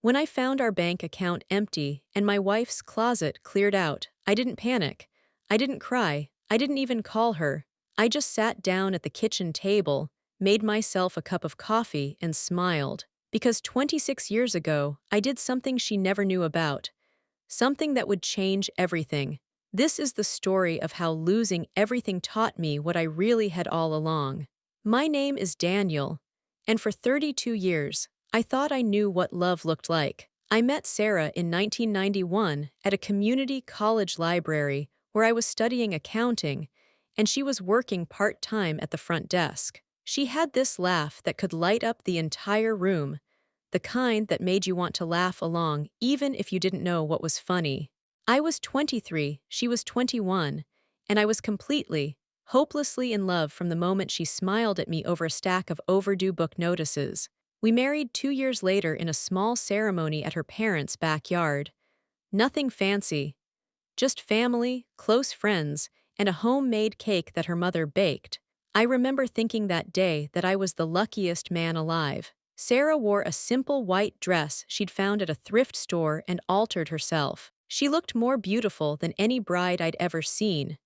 When I found our bank account empty and my wife's closet cleared out, I didn't panic. I didn't cry. I didn't even call her. I just sat down at the kitchen table, made myself a cup of coffee, and smiled. Because 26 years ago, I did something she never knew about. Something that would change everything. This is the story of how losing everything taught me what I really had all along. My name is Daniel, and for 32 years, I thought I knew what love looked like. I met Sarah in 1991 at a community college library where I was studying accounting, and she was working part-time at the front desk. She had this laugh that could light up the entire room, the kind that made you want to laugh along even if you didn't know what was funny. I was 23, she was 21, and I was completely, hopelessly in love from the moment she smiled at me over a stack of overdue book notices. We married 2 years later in a small ceremony at her parents' backyard. Nothing fancy, just family, close friends, and a homemade cake that her mother baked. I remember thinking that day that I was the luckiest man alive. Sarah wore a simple white dress she'd found at a thrift store and altered herself. She looked more beautiful than any bride I'd ever seen.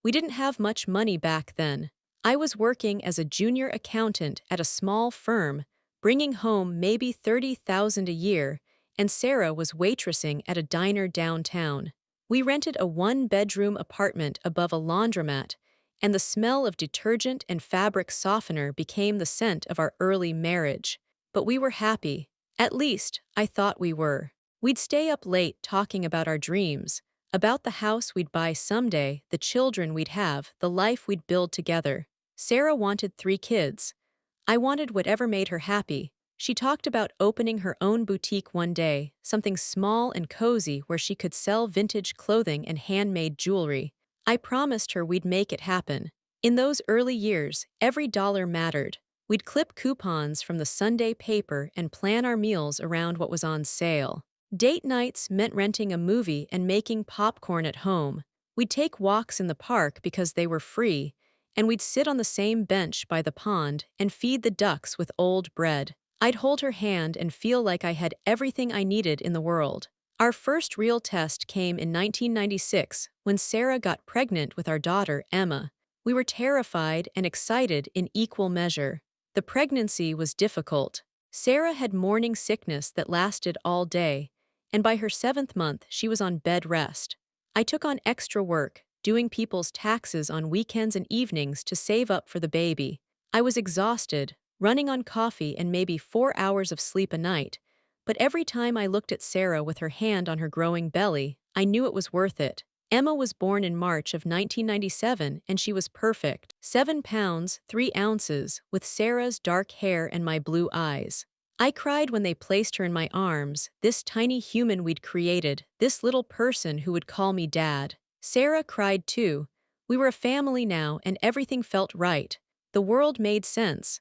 We didn't have much money back then. I was working as a junior accountant at a small firm, bringing home maybe $30,000 a year, and Sarah was waitressing at a diner downtown. We rented a one-bedroom apartment above a laundromat, and the smell of detergent and fabric softener became the scent of our early marriage. But we were happy. At least, I thought we were. We'd stay up late talking about our dreams, about the house we'd buy someday, the children we'd have, the life we'd build together. Sarah wanted 3 kids. I wanted whatever made her happy. She talked about opening her own boutique one day, something small and cozy where she could sell vintage clothing and handmade jewelry. I promised her we'd make it happen. In those early years, every dollar mattered. We'd clip coupons from the Sunday paper and plan our meals around what was on sale. Date nights meant renting a movie and making popcorn at home. We'd take walks in the park because they were free, and we'd sit on the same bench by the pond and feed the ducks with old bread. I'd hold her hand and feel like I had everything I needed in the world. Our first real test came in 1996 when Sarah got pregnant with our daughter, Emma. We were terrified and excited in equal measure. The pregnancy was difficult. Sarah had morning sickness that lasted all day, and by her 7th month she was on bed rest. I took on extra work, doing people's taxes on weekends and evenings to save up for the baby. I was exhausted, running on coffee and maybe 4 hours of sleep a night, but every time I looked at Sarah with her hand on her growing belly, I knew it was worth it. Emma was born in March of 1997 and she was perfect, 7 pounds, 3 ounces, with Sarah's dark hair and my blue eyes. I cried when they placed her in my arms, this tiny human we'd created, this little person who would call me Dad. Sarah cried too. We were a family now and everything felt right. The world made sense.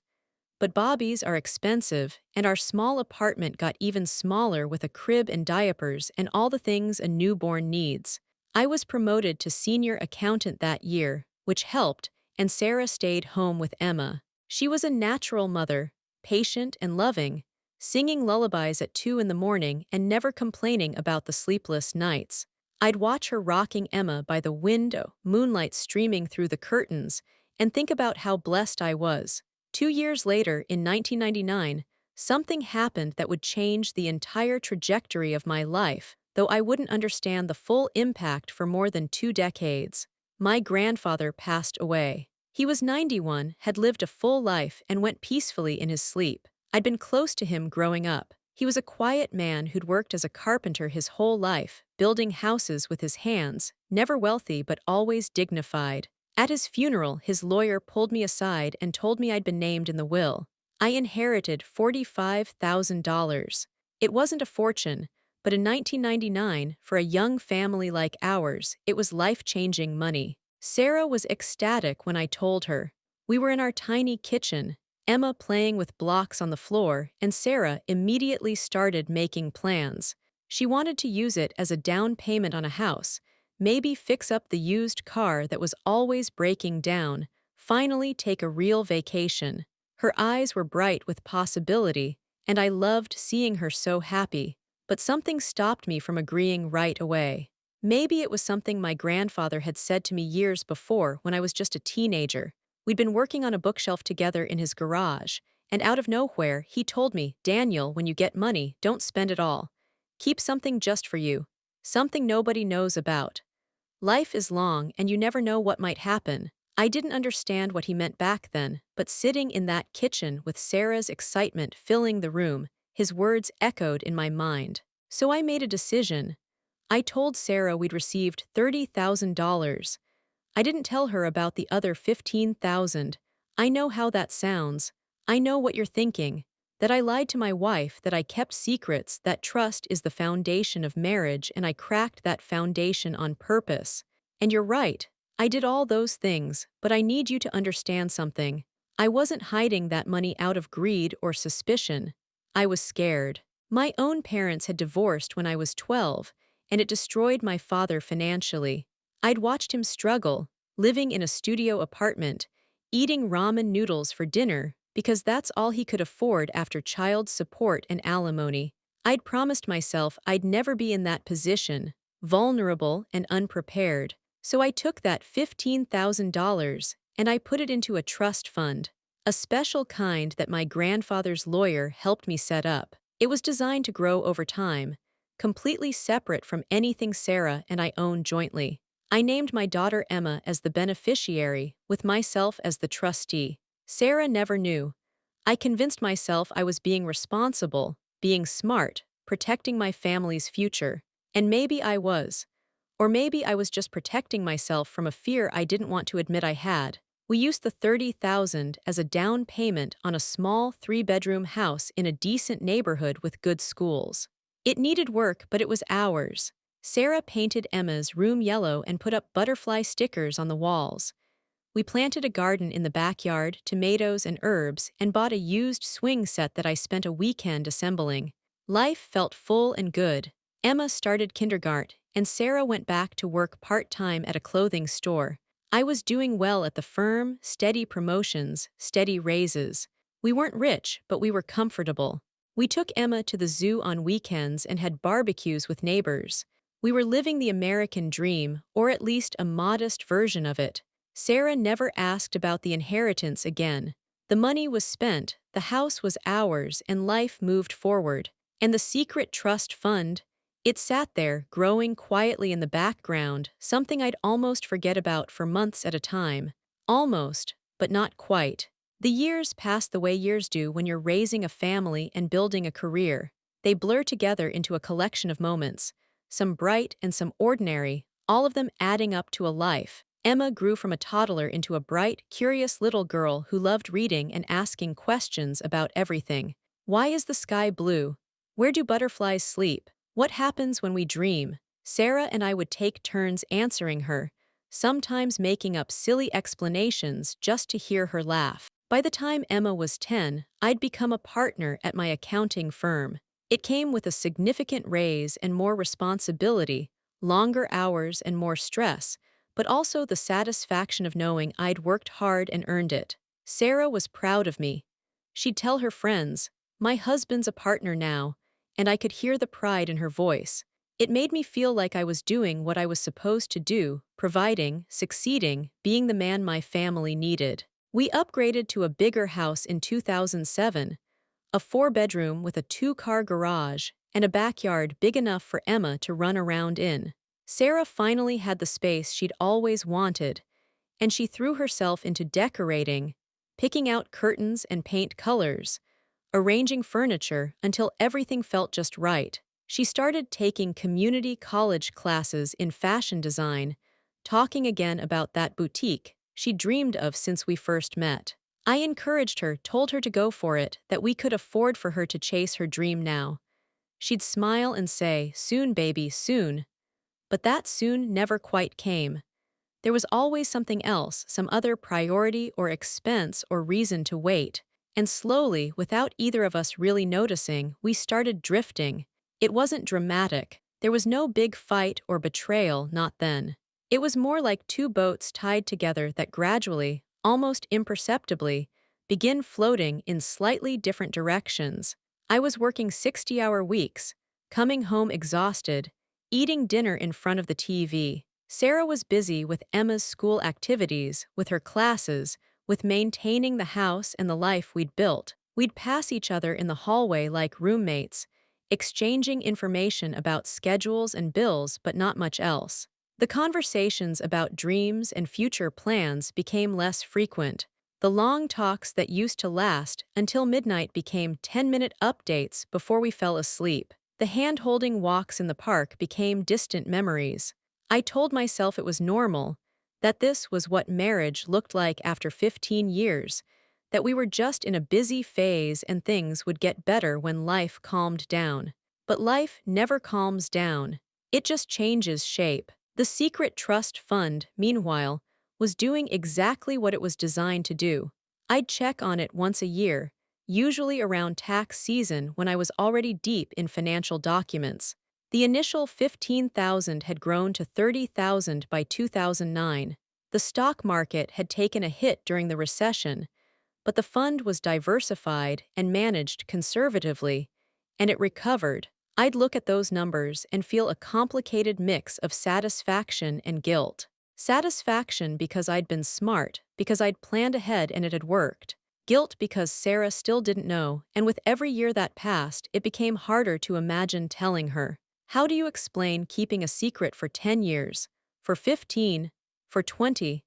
But bobbies are expensive, and our small apartment got even smaller with a crib and diapers and all the things a newborn needs. I was promoted to senior accountant that year, which helped, and Sarah stayed home with Emma. She was a natural mother, patient and loving, singing lullabies at 2 in the morning and never complaining about the sleepless nights. I'd watch her rocking Emma by the window, moonlight streaming through the curtains, and think about how blessed I was. 2 years later, in 1999, something happened that would change the entire trajectory of my life, though I wouldn't understand the full impact for more than 2 decades. My grandfather passed away. He was 91, had lived a full life, and went peacefully in his sleep. I'd been close to him growing up. He was a quiet man who'd worked as a carpenter his whole life, building houses with his hands, never wealthy but always dignified. At his funeral, his lawyer pulled me aside and told me I'd been named in the will. I inherited $45,000. It wasn't a fortune, but in 1999, for a young family like ours, it was life-changing money. Sarah was ecstatic when I told her. We were in our tiny kitchen, Emma playing with blocks on the floor, and Sarah immediately started making plans. She wanted to use it as a down payment on a house, maybe fix up the used car that was always breaking down, finally take a real vacation. Her eyes were bright with possibility, and I loved seeing her so happy, but something stopped me from agreeing right away. Maybe it was something my grandfather had said to me years before when I was just a teenager. We'd been working on a bookshelf together in his garage, and out of nowhere, he told me, "Daniel, when you get money, don't spend it all. Keep something just for you. Something nobody knows about. Life is long and you never know what might happen." I didn't understand what he meant back then, but sitting in that kitchen with Sarah's excitement filling the room, his words echoed in my mind. So I made a decision. I told Sarah we'd received $30,000. I didn't tell her about the other 15,000. I know how that sounds. I know what you're thinking. That I lied to my wife, that I kept secrets, that trust is the foundation of marriage, and I cracked that foundation on purpose. And you're right. I did all those things, but I need you to understand something. I wasn't hiding that money out of greed or suspicion. I was scared. My own parents had divorced when I was 12, and it destroyed my father financially. I'd watched him struggle, living in a studio apartment, eating ramen noodles for dinner because that's all he could afford after child support and alimony. I'd promised myself I'd never be in that position, vulnerable and unprepared. So I took that $15,000 and I put it into a trust fund, a special kind that my grandfather's lawyer helped me set up. It was designed to grow over time, completely separate from anything Sarah and I own jointly. I named my daughter Emma as the beneficiary, with myself as the trustee. Sarah never knew. I convinced myself I was being responsible, being smart, protecting my family's future. And maybe I was. Or maybe I was just protecting myself from a fear I didn't want to admit I had. We used the $30,000 as a down payment on a small 3-bedroom house in a decent neighborhood with good schools. It needed work, but it was ours. Sarah painted Emma's room yellow and put up butterfly stickers on the walls. We planted a garden in the backyard, tomatoes and herbs, and bought a used swing set that I spent a weekend assembling. Life felt full and good. Emma started kindergarten, and Sarah went back to work part-time at a clothing store. I was doing well at the firm, steady promotions, steady raises. We weren't rich, but we were comfortable. We took Emma to the zoo on weekends and had barbecues with neighbors. We were living the American dream, or at least a modest version of it. Sarah never asked about the inheritance again. The money was spent, the house was ours, and life moved forward. And the secret trust fund, it sat there, growing quietly in the background, something I'd almost forget about for months at a time. Almost, but not quite. The years passed the way years do when you're raising a family and building a career. They blur together into a collection of moments, some bright and some ordinary, all of them adding up to a life. Emma grew from a toddler into a bright, curious little girl who loved reading and asking questions about everything. Why is the sky blue? Where do butterflies sleep? What happens when we dream? Sarah and I would take turns answering her, sometimes making up silly explanations just to hear her laugh. By the time Emma was 10, I'd become a partner at my accounting firm. It came with a significant raise and more responsibility, longer hours and more stress, but also the satisfaction of knowing I'd worked hard and earned it. Sarah was proud of me. She'd tell her friends, "My husband's a partner now," and I could hear the pride in her voice. It made me feel like I was doing what I was supposed to do, providing, succeeding, being the man my family needed. We upgraded to a bigger house in 2007, a 4-bedroom with a 2-car garage and a backyard big enough for Emma to run around in. Sarah finally had the space she'd always wanted, and she threw herself into decorating, picking out curtains and paint colors, arranging furniture until everything felt just right. She started taking community college classes in fashion design, talking again about that boutique she dreamed of since we first met. I encouraged her, told her to go for it, that we could afford for her to chase her dream now. She'd smile and say, "Soon, baby, soon." But that soon never quite came. There was always something else, some other priority or expense or reason to wait. And slowly, without either of us really noticing, we started drifting. It wasn't dramatic. There was no big fight or betrayal, not then. It was more like two boats tied together that gradually, almost imperceptibly, begin floating in slightly different directions. I was working 60-hour weeks, coming home exhausted, eating dinner in front of the TV. Sarah was busy with Emma's school activities, with her classes, with maintaining the house and the life we'd built. We'd pass each other in the hallway like roommates, exchanging information about schedules and bills, but not much else. The conversations about dreams and future plans became less frequent. The long talks that used to last until midnight became 10-minute updates before we fell asleep. The hand-holding walks in the park became distant memories. I told myself it was normal, that this was what marriage looked like after 15 years, that we were just in a busy phase and things would get better when life calmed down. But life never calms down. It just changes shape. The secret trust fund, meanwhile, was doing exactly what it was designed to do. I'd check on it once a year, usually around tax season when I was already deep in financial documents. The initial 15,000 had grown to 30,000 by 2009. The stock market had taken a hit during the recession, but the fund was diversified and managed conservatively, and it recovered. I'd look at those numbers and feel a complicated mix of satisfaction and guilt. Satisfaction because I'd been smart, because I'd planned ahead and it had worked. Guilt because Sarah still didn't know, and with every year that passed, it became harder to imagine telling her. How do you explain keeping a secret for 10 years, for 15, for 20?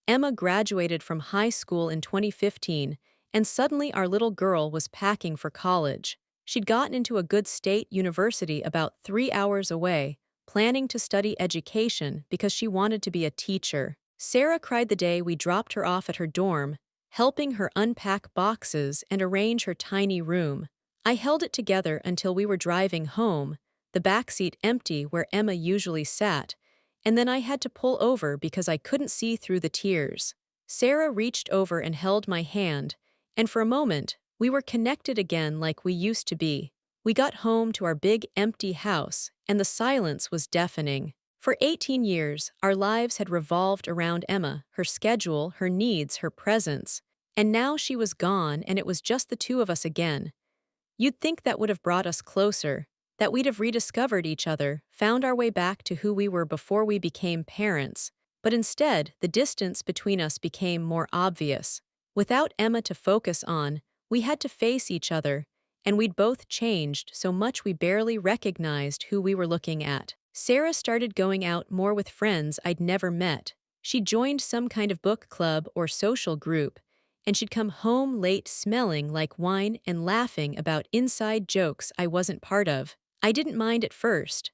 Emma graduated from high school in 2015, and suddenly our little girl was packing for college. She'd gotten into a good state university about 3 hours away, planning to study education because she wanted to be a teacher. Sarah cried the day we dropped her off at her dorm, helping her unpack boxes and arrange her tiny room. I held it together until we were driving home, the backseat empty where Emma usually sat, and then I had to pull over because I couldn't see through the tears. Sarah reached over and held my hand, and for a moment, we were connected again like we used to be. We got home to our big empty house, and the silence was deafening. For 18 years, our lives had revolved around Emma, her schedule, her needs, her presence. And now she was gone and it was just the two of us again. You'd think that would have brought us closer, that we'd have rediscovered each other, found our way back to who we were before we became parents. But instead, the distance between us became more obvious. Without Emma to focus on, we had to face each other, and we'd both changed so much we barely recognized who we were looking at. Sarah started going out more with friends I'd never met. She joined some kind of book club or social group, and she'd come home late smelling like wine and laughing about inside jokes I wasn't part of. I didn't mind at first.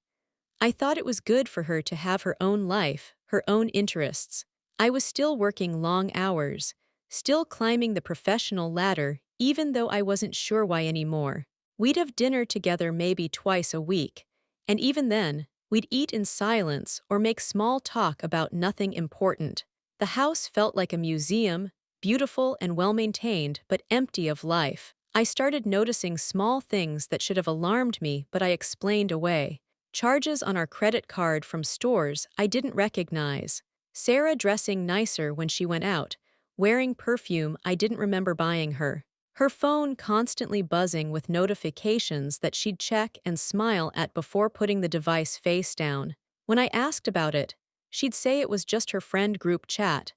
I thought it was good for her to have her own life, her own interests. I was still working long hours, still climbing the professional ladder, even though I wasn't sure why anymore. We'd have dinner together maybe twice a week, and even then, we'd eat in silence or make small talk about nothing important. The house felt like a museum, beautiful and well-maintained, but empty of life. I started noticing small things that should have alarmed me, but I explained away. Charges on our credit card from stores I didn't recognize. Sarah dressing nicer when she went out, wearing perfume I didn't remember buying her. Her phone constantly buzzing with notifications that she'd check and smile at before putting the device face down. When I asked about it, she'd say it was just her friend group chat,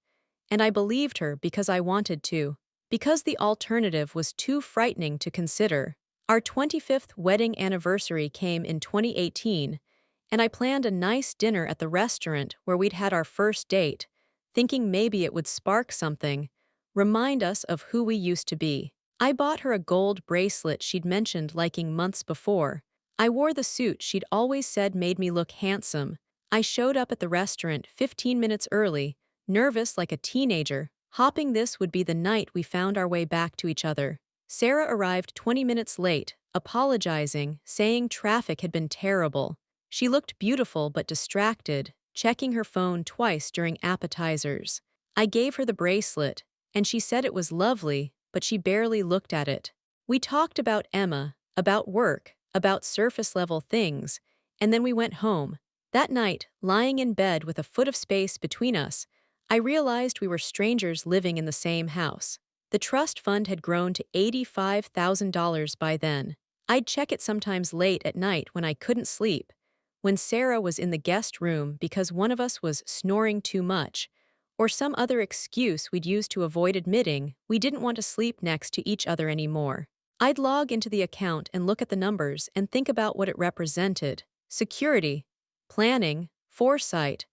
and I believed her because I wanted to, because the alternative was too frightening to consider. Our 25th wedding anniversary came in 2018, and I planned a nice dinner at the restaurant where we'd had our first date, thinking maybe it would spark something, remind us of who we used to be. I bought her a gold bracelet she'd mentioned liking months before. I wore the suit she'd always said made me look handsome. I showed up at the restaurant 15 minutes early, nervous like a teenager, hoping this would be the night we found our way back to each other. Sarah arrived 20 minutes late, apologizing, saying traffic had been terrible. She looked beautiful but distracted, checking her phone twice during appetizers. I gave her the bracelet, and she said it was lovely, but she barely looked at it. We talked about Emma, about work, about surface-level things, and then we went home. That night, lying in bed with a foot of space between us, I realized we were strangers living in the same house. The trust fund had grown to $85,000 by then. I'd check it sometimes late at night when I couldn't sleep, when Sarah was in the guest room because one of us was snoring too much, or some other excuse we'd use to avoid admitting we didn't want to sleep next to each other anymore. I'd log into the account and look at the numbers and think about what it represented: security, planning, foresight,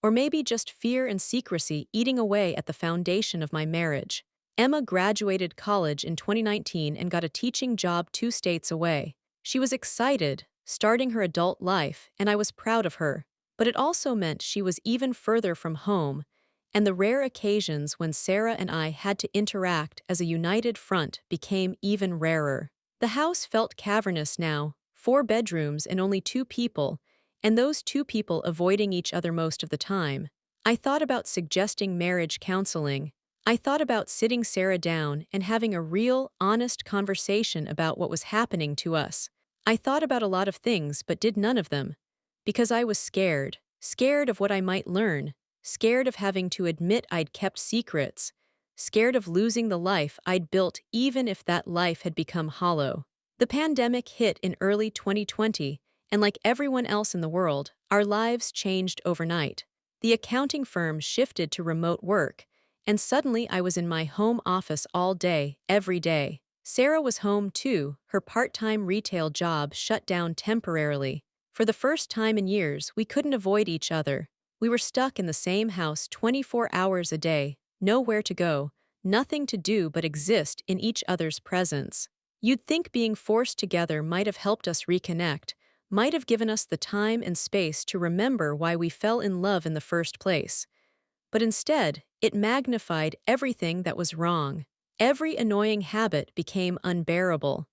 or maybe just fear and secrecy eating away at the foundation of my marriage. Emma graduated college in 2019 and got a teaching job 2 states away. She was excited, starting her adult life, and I was proud of her. But it also meant she was even further from home, and the rare occasions when Sarah and I had to interact as a united front became even rarer. The house felt cavernous now, 4 bedrooms and only 2 people, and those 2 people avoiding each other most of the time. I thought about suggesting marriage counseling. I thought about sitting Sarah down and having a real, honest conversation about what was happening to us. I thought about a lot of things but did none of them. Because I was scared. Scared of what I might learn. Scared of having to admit I'd kept secrets. Scared of losing the life I'd built even if that life had become hollow. The pandemic hit in early 2020, and like everyone else in the world, our lives changed overnight. The accounting firm shifted to remote work, and suddenly I was in my home office all day, every day. Sarah was home too, her part-time retail job shut down temporarily. For the first time in years, we couldn't avoid each other. We were stuck in the same house 24 hours a day, nowhere to go, nothing to do but exist in each other's presence. You'd think being forced together might have helped us reconnect, might have given us the time and space to remember why we fell in love in the first place. But instead, it magnified everything that was wrong. Every annoying habit became unbearable.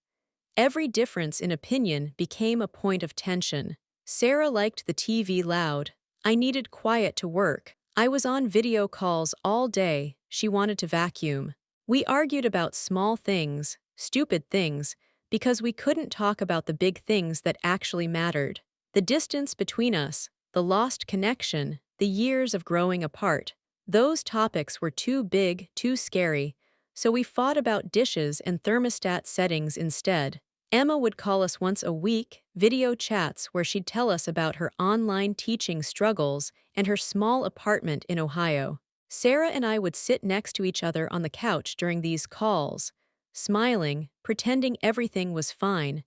Every difference in opinion became a point of tension. Sarah liked the TV loud. I needed quiet to work. I was on video calls all day. She wanted to vacuum. We argued about small things, stupid things, because we couldn't talk about the big things that actually mattered. The distance between us, the lost connection, the years of growing apart. Those topics were too big, too scary, so we fought about dishes and thermostat settings instead. Emma would call us once a week, video chats where she'd tell us about her online teaching struggles and her small apartment in Ohio. Sarah and I would sit next to each other on the couch during these calls, smiling, pretending everything was fine,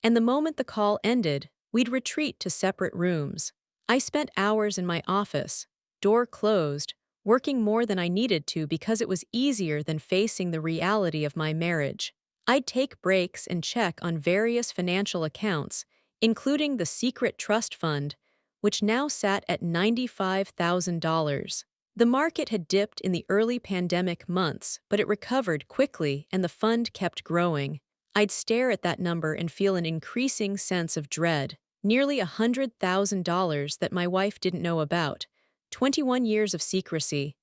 and the moment the call ended, we'd retreat to separate rooms. I spent hours in my office, door closed, working more than I needed to because it was easier than facing the reality of my marriage. I'd take breaks and check on various financial accounts, including the secret trust fund, which now sat at $95,000. The market had dipped in the early pandemic months, but it recovered quickly and the fund kept growing. I'd stare at that number and feel an increasing sense of dread. Nearly $100,000 that my wife didn't know about. 21 years of secrecy.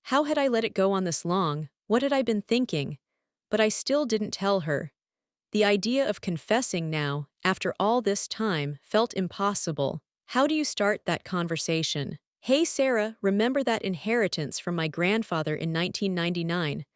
How had I let it go on this long? What had I been thinking? But I still didn't tell her. The idea of confessing now, after all this time, felt impossible. How do you start that conversation? Hey Sarah, remember that inheritance from my grandfather in 1999?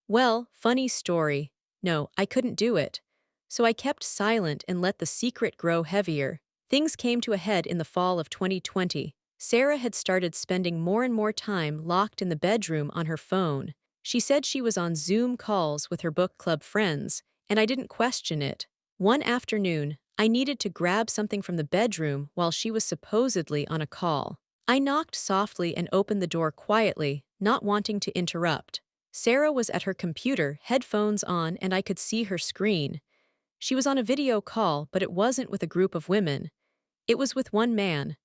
Well, funny story. No, I couldn't do it. So I kept silent and let the secret grow heavier. Things came to a head in the fall of 2020. Sarah had started spending more and more time locked in the bedroom on her phone. She said she was on Zoom calls with her book club friends, and I didn't question it. One afternoon, I needed to grab something from the bedroom while she was supposedly on a call. I knocked softly and opened the door quietly, not wanting to interrupt. Sarah was at her computer, headphones on, and I could see her screen. She was on a video call, but it wasn't with a group of women. It was with one man.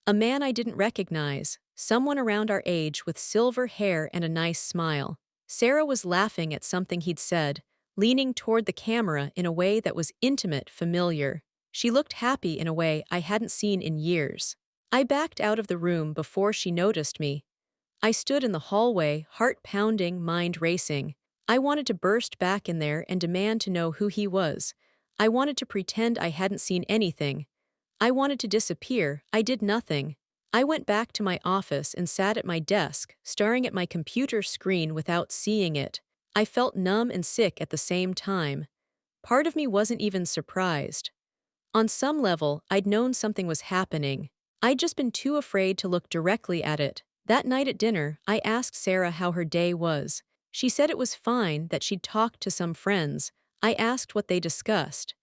A man I didn't recognize, someone around our age with silver hair and a nice smile. Sarah was laughing at something he'd said, leaning toward the camera in a way that was intimate, familiar. She looked happy in a way I hadn't seen in years. I backed out of the room before she noticed me. I stood in the hallway, heart pounding, mind racing. I wanted to burst back in there and demand to know who he was. I wanted to pretend I hadn't seen anything. I wanted to disappear. I did nothing. I went back to my office and sat at my desk, staring at my computer screen without seeing it. I felt numb and sick at the same time. Part of me wasn't even surprised. On some level, I'd known something was happening. I'd just been too afraid to look directly at it. That night at dinner, I asked Sarah how her day was. She said it was fine, that she'd talked to some friends. I asked what they discussed.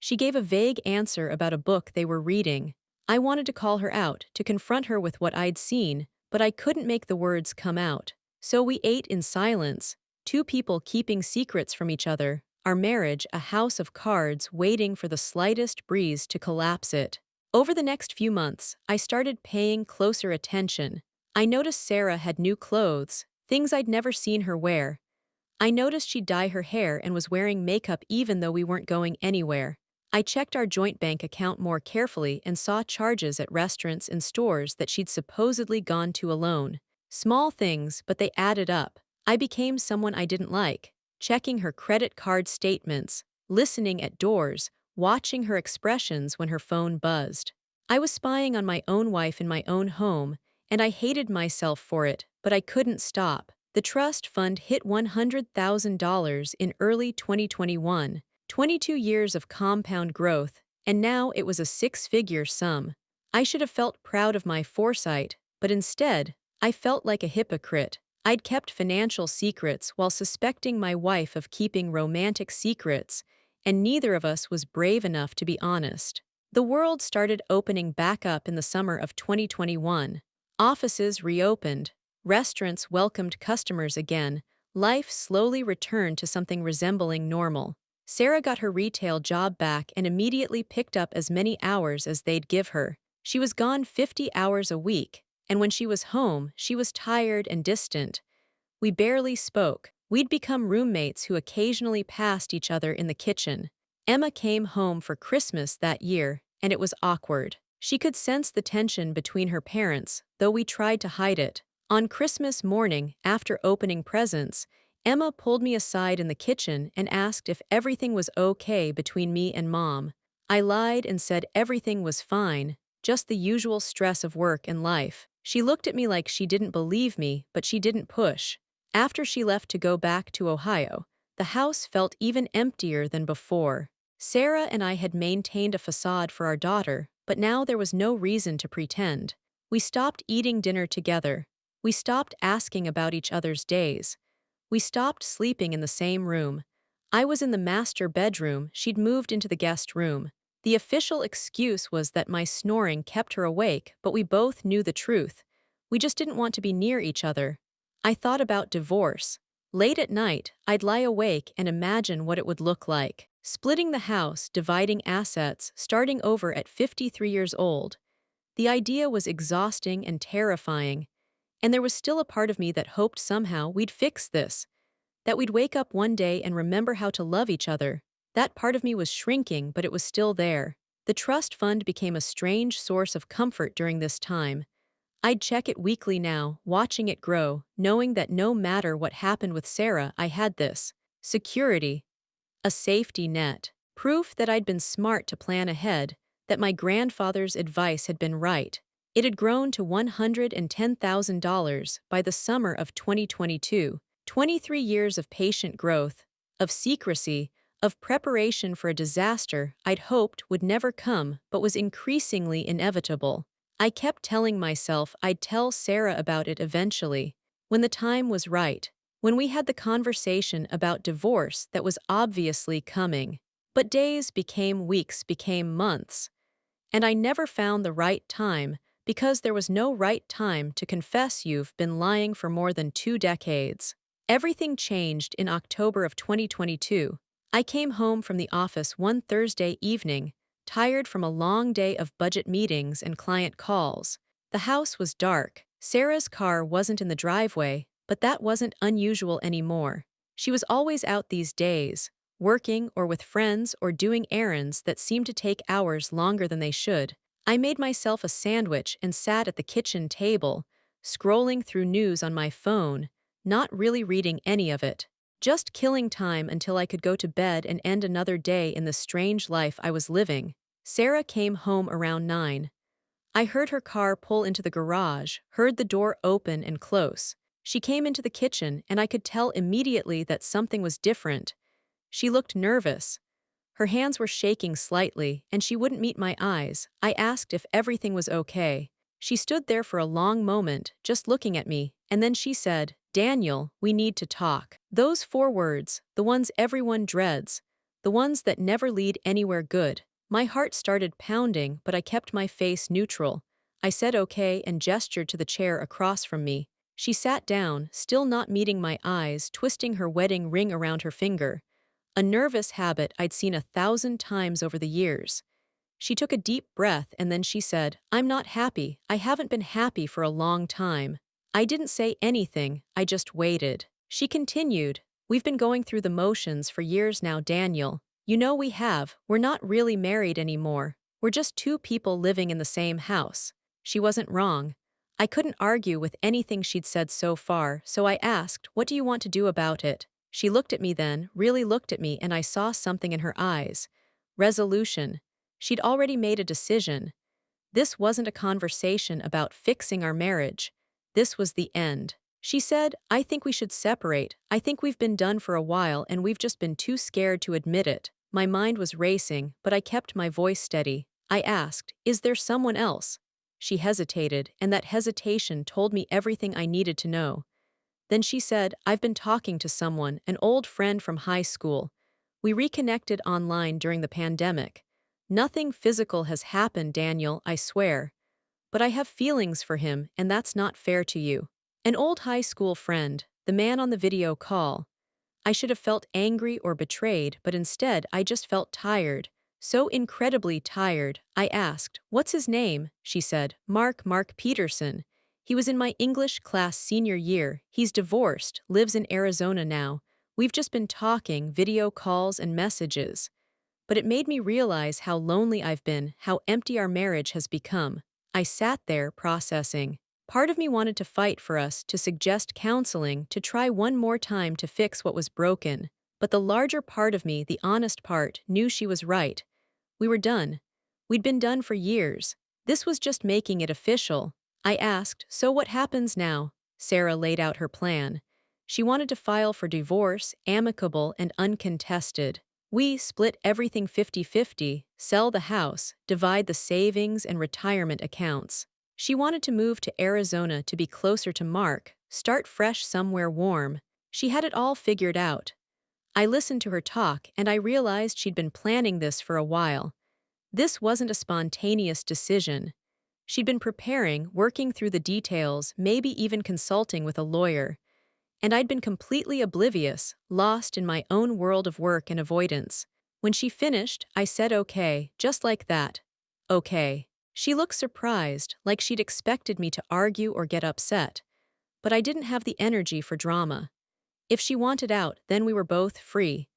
She gave a vague answer about a book they were reading. I wanted to call her out, to confront her with what I'd seen, but I couldn't make the words come out. So we ate in silence, two people keeping secrets from each other, our marriage a house of cards waiting for the slightest breeze to collapse it. Over the next few months, I started paying closer attention. I noticed Sarah had new clothes, things I'd never seen her wear. I noticed she'd dye her hair and was wearing makeup even though we weren't going anywhere. I checked our joint bank account more carefully and saw charges at restaurants and stores that she'd supposedly gone to alone. Small things, but they added up. I became someone I didn't like, checking her credit card statements, listening at doors, watching her expressions when her phone buzzed. I was spying on my own wife in my own home, and I hated myself for it, but I couldn't stop. The trust fund hit $100,000 in early 2021, 22 years of compound growth, and now it was a six-figure sum. I should have felt proud of my foresight, but instead, I felt like a hypocrite. I'd kept financial secrets while suspecting my wife of keeping romantic secrets, and neither of us was brave enough to be honest. The world started opening back up in the summer of 2021. Offices reopened, restaurants welcomed customers again, life slowly returned to something resembling normal. Sarah got her retail job back and immediately picked up as many hours as they'd give her. She was gone 50 hours a week, and when she was home, she was tired and distant. We barely spoke. We'd become roommates who occasionally passed each other in the kitchen. Emma came home for Christmas that year, and it was awkward. She could sense the tension between her parents, though we tried to hide it. On Christmas morning, after opening presents, Emma pulled me aside in the kitchen and asked if everything was okay between me and Mom. I lied and said everything was fine, just the usual stress of work and life. She looked at me like she didn't believe me, but she didn't push. After she left to go back to Ohio, the house felt even emptier than before. Sarah and I had maintained a facade for our daughter, but now there was no reason to pretend. We stopped eating dinner together. We stopped asking about each other's days. We stopped sleeping in the same room. I was in the master bedroom, she'd moved into the guest room. The official excuse was that my snoring kept her awake, but we both knew the truth. We just didn't want to be near each other. I thought about divorce. Late at night, I'd lie awake and imagine what it would look like. Splitting the house, dividing assets, starting over at 53 years old. The idea was exhausting and terrifying. And there was still a part of me that hoped somehow we'd fix this. That we'd wake up one day and remember how to love each other. That part of me was shrinking, but it was still there. The trust fund became a strange source of comfort during this time. I'd check it weekly now, watching it grow, knowing that no matter what happened with Sarah, I had this security, a safety net, proof that I'd been smart to plan ahead, that my grandfather's advice had been right. It had grown to $110,000 by the summer of 2022, 23 years of patient growth, of secrecy, of preparation for a disaster I'd hoped would never come but was increasingly inevitable. I kept telling myself I'd tell Sarah about it eventually, when the time was right, when we had the conversation about divorce that was obviously coming. But days became weeks, became months. And I never found the right time, because there was no right time to confess you've been lying for more than 2 decades. Everything changed in October of 2022. I came home from the office one Thursday evening, tired from a long day of budget meetings and client calls. The house was dark. Sarah's car wasn't in the driveway, but that wasn't unusual anymore. She was always out these days, working or with friends or doing errands that seemed to take hours longer than they should. I made myself a sandwich and sat at the kitchen table, scrolling through news on my phone, not really reading any of it. Just killing time until I could go to bed and end another day in the strange life I was living. Sarah came home around 9. I heard her car pull into the garage, heard the door open and close. She came into the kitchen and I could tell immediately that something was different. She looked nervous. Her hands were shaking slightly, and she wouldn't meet my eyes. I asked if everything was okay. She stood there for a long moment, just looking at me, and then she said, "Daniel, we need to talk." Those 4 words, the ones everyone dreads, the ones that never lead anywhere good. My heart started pounding, but I kept my face neutral. I said okay and gestured to the chair across from me. She sat down, still not meeting my eyes, twisting her wedding ring around her finger. A nervous habit I'd seen 1,000 times over the years. She took a deep breath and then she said, "I'm not happy. I haven't been happy for a long time." I didn't say anything, I just waited. She continued, "We've been going through the motions for years now, Daniel. You know we have. We're not really married anymore. We're just 2 people living in the same house." She wasn't wrong. I couldn't argue with anything she'd said so far, so I asked, "What do you want to do about it?" She looked at me then, really looked at me, and I saw something in her eyes. Resolution. She'd already made a decision. This wasn't a conversation about fixing our marriage. This was the end. She said, "I think we should separate. I think we've been done for a while and we've just been too scared to admit it." My mind was racing, but I kept my voice steady. I asked, "Is there someone else?" She hesitated, and that hesitation told me everything I needed to know. Then she said, "I've been talking to someone, an old friend from high school. We reconnected online during the pandemic. Nothing physical has happened, Daniel, I swear. But I have feelings for him, and that's not fair to you." An old high school friend, the man on the video call. I should have felt angry or betrayed, but instead I just felt tired. So incredibly tired. I asked, "What's his name?" She said, Mark Peterson. He was in my English class senior year. He's divorced, lives in Arizona now. We've just been talking, video calls and messages. But it made me realize how lonely I've been, how empty our marriage has become. I sat there, processing. Part of me wanted to fight for us, to suggest counseling, to try one more time to fix what was broken. But the larger part of me, the honest part, knew she was right. We were done. We'd been done for years. This was just making it official. I asked, "So what happens now?" Sarah laid out her plan. She wanted to file for divorce, amicable and uncontested. We split everything 50-50, sell the house, divide the savings and retirement accounts. She wanted to move to Arizona to be closer to Mark, start fresh somewhere warm. She had it all figured out. I listened to her talk and I realized she'd been planning this for a while. This wasn't a spontaneous decision. She'd been preparing, working through the details, maybe even consulting with a lawyer. And I'd been completely oblivious, lost in my own world of work and avoidance. When she finished, I said okay, just like that. Okay. She looked surprised, like she'd expected me to argue or get upset. But I didn't have the energy for drama. If she wanted out, then we were both free.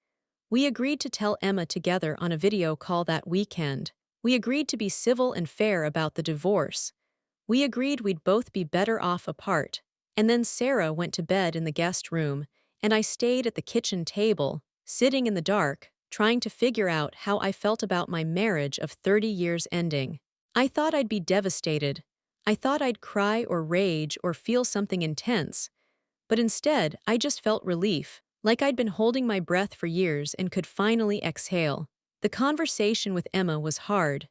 We agreed to tell Emma together on a video call that weekend. We agreed to be civil and fair about the divorce. We agreed we'd both be better off apart. And then Sarah went to bed in the guest room, and I stayed at the kitchen table, sitting in the dark, trying to figure out how I felt about my marriage of 30 years ending. I thought I'd be devastated. I thought I'd cry or rage or feel something intense. But instead, I just felt relief, like I'd been holding my breath for years and could finally exhale. The conversation with Emma was hard.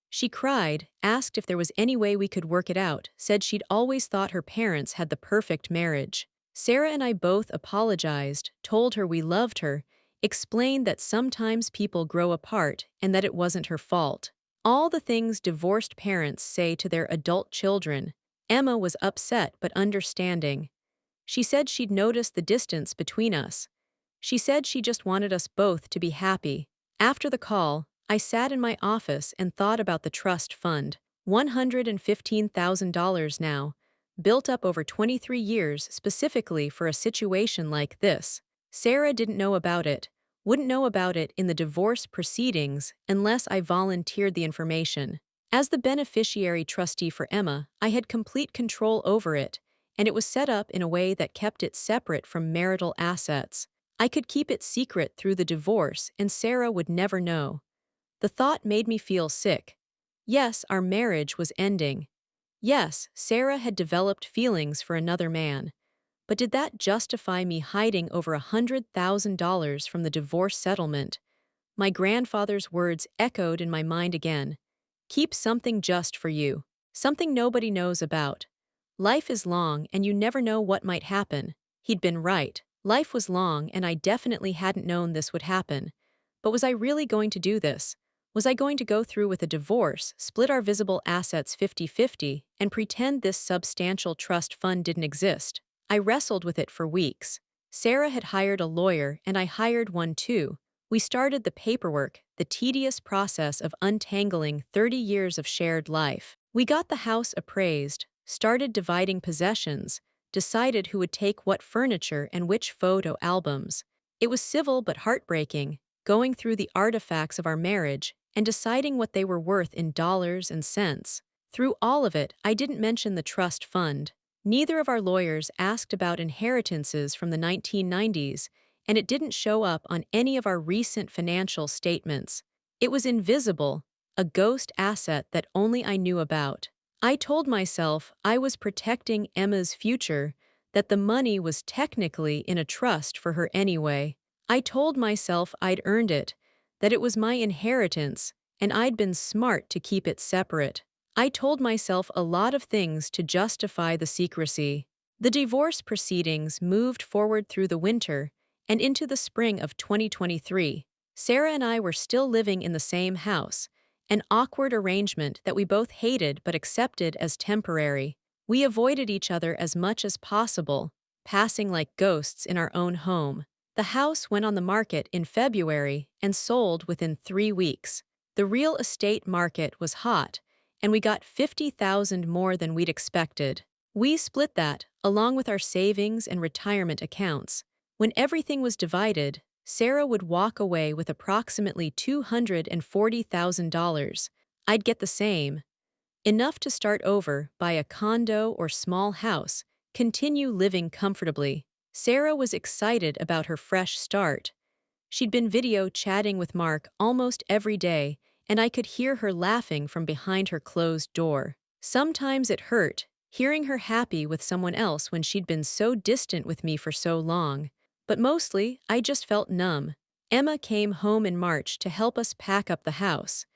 She cried, asked if there was any way we could work it out, said she'd always thought her parents had the perfect marriage. Sarah and I both apologized, told her we loved her, explained that sometimes people grow apart and that it wasn't her fault. All the things divorced parents say to their adult children. Emma was upset but understanding. She said she'd noticed the distance between us. She said she just wanted us both to be happy. After the call, I sat in my office and thought about the trust fund. $115,000 now, built up over 23 years specifically for a situation like this. Sarah didn't know about it, wouldn't know about it in the divorce proceedings unless I volunteered the information. As the beneficiary trustee for Emma, I had complete control over it, and it was set up in a way that kept it separate from marital assets. I could keep it secret through the divorce, and Sarah would never know. The thought made me feel sick. Yes, our marriage was ending. Yes, Sarah had developed feelings for another man. But did that justify me hiding over $100,000 from the divorce settlement? My grandfather's words echoed in my mind again. Keep something just for you. Something nobody knows about. Life is long and you never know what might happen. He'd been right. Life was long and I definitely hadn't known this would happen. But was I really going to do this? Was I going to go through with a divorce, split our visible assets 50-50, and pretend this substantial trust fund didn't exist? I wrestled with it for weeks. Sarah had hired a lawyer and I hired one too. We started the paperwork, the tedious process of untangling 30 years of shared life. We got the house appraised, started dividing possessions, decided who would take what furniture and which photo albums. It was civil but heartbreaking, going through the artifacts of our marriage and deciding what they were worth in dollars and cents. Through all of it, I didn't mention the trust fund. Neither of our lawyers asked about inheritances from the 1990s, and it didn't show up on any of our recent financial statements. It was invisible, a ghost asset that only I knew about. I told myself I was protecting Emma's future, that the money was technically in a trust for her anyway. I told myself I'd earned it, that it was my inheritance, and I'd been smart to keep it separate. I told myself a lot of things to justify the secrecy. The divorce proceedings moved forward through the winter and into the spring of 2023. Sarah and I were still living in the same house, an awkward arrangement that we both hated but accepted as temporary. We avoided each other as much as possible, passing like ghosts in our own home. The house went on the market in February and sold within 3 weeks. The real estate market was hot, and we got $50,000 more than we'd expected. We split that, along with our savings and retirement accounts. When everything was divided, Sarah would walk away with approximately $240,000. I'd get the same. Enough to start over, buy a condo or small house, continue living comfortably. Sarah was excited about her fresh start. She'd been video chatting with Mark almost every day, and I could hear her laughing from behind her closed door. Sometimes it hurt, hearing her happy with someone else when she'd been so distant with me for so long. But mostly, I just felt numb. Emma came home in March to help us pack up the house.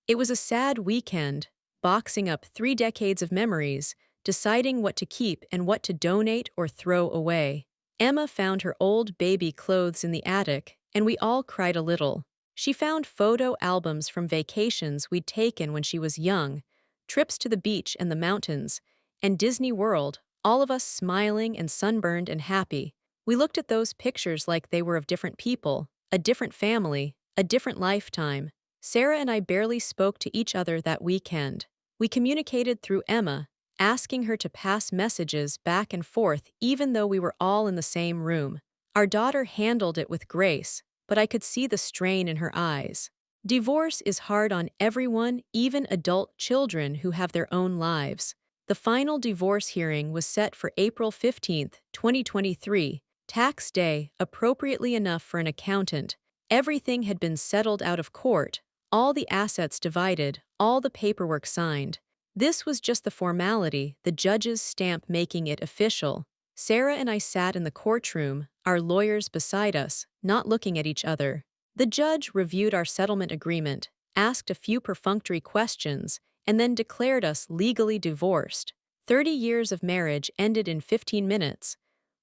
It was a sad weekend, boxing up 3 decades of memories, deciding what to keep and what to donate or throw away. Emma found her old baby clothes in the attic, and we all cried a little. She found photo albums from vacations we'd taken when she was young, trips to the beach and the mountains, and Disney World, all of us smiling and sunburned and happy. We looked at those pictures like they were of different people, a different family, a different lifetime. Sarah and I barely spoke to each other that weekend. We communicated through Emma, asking her to pass messages back and forth even though we were all in the same room. Our daughter handled it with grace, but I could see the strain in her eyes. Divorce is hard on everyone, even adult children who have their own lives. The final divorce hearing was set for April 15, 2023, tax day, appropriately enough for an accountant. Everything had been settled out of court, all the assets divided, all the paperwork signed. This was just the formality, the judge's stamp making it official. Sarah and I sat in the courtroom, our lawyers beside us, not looking at each other. The judge reviewed our settlement agreement, asked a few perfunctory questions, and then declared us legally divorced. 30 years of marriage ended in 15 minutes.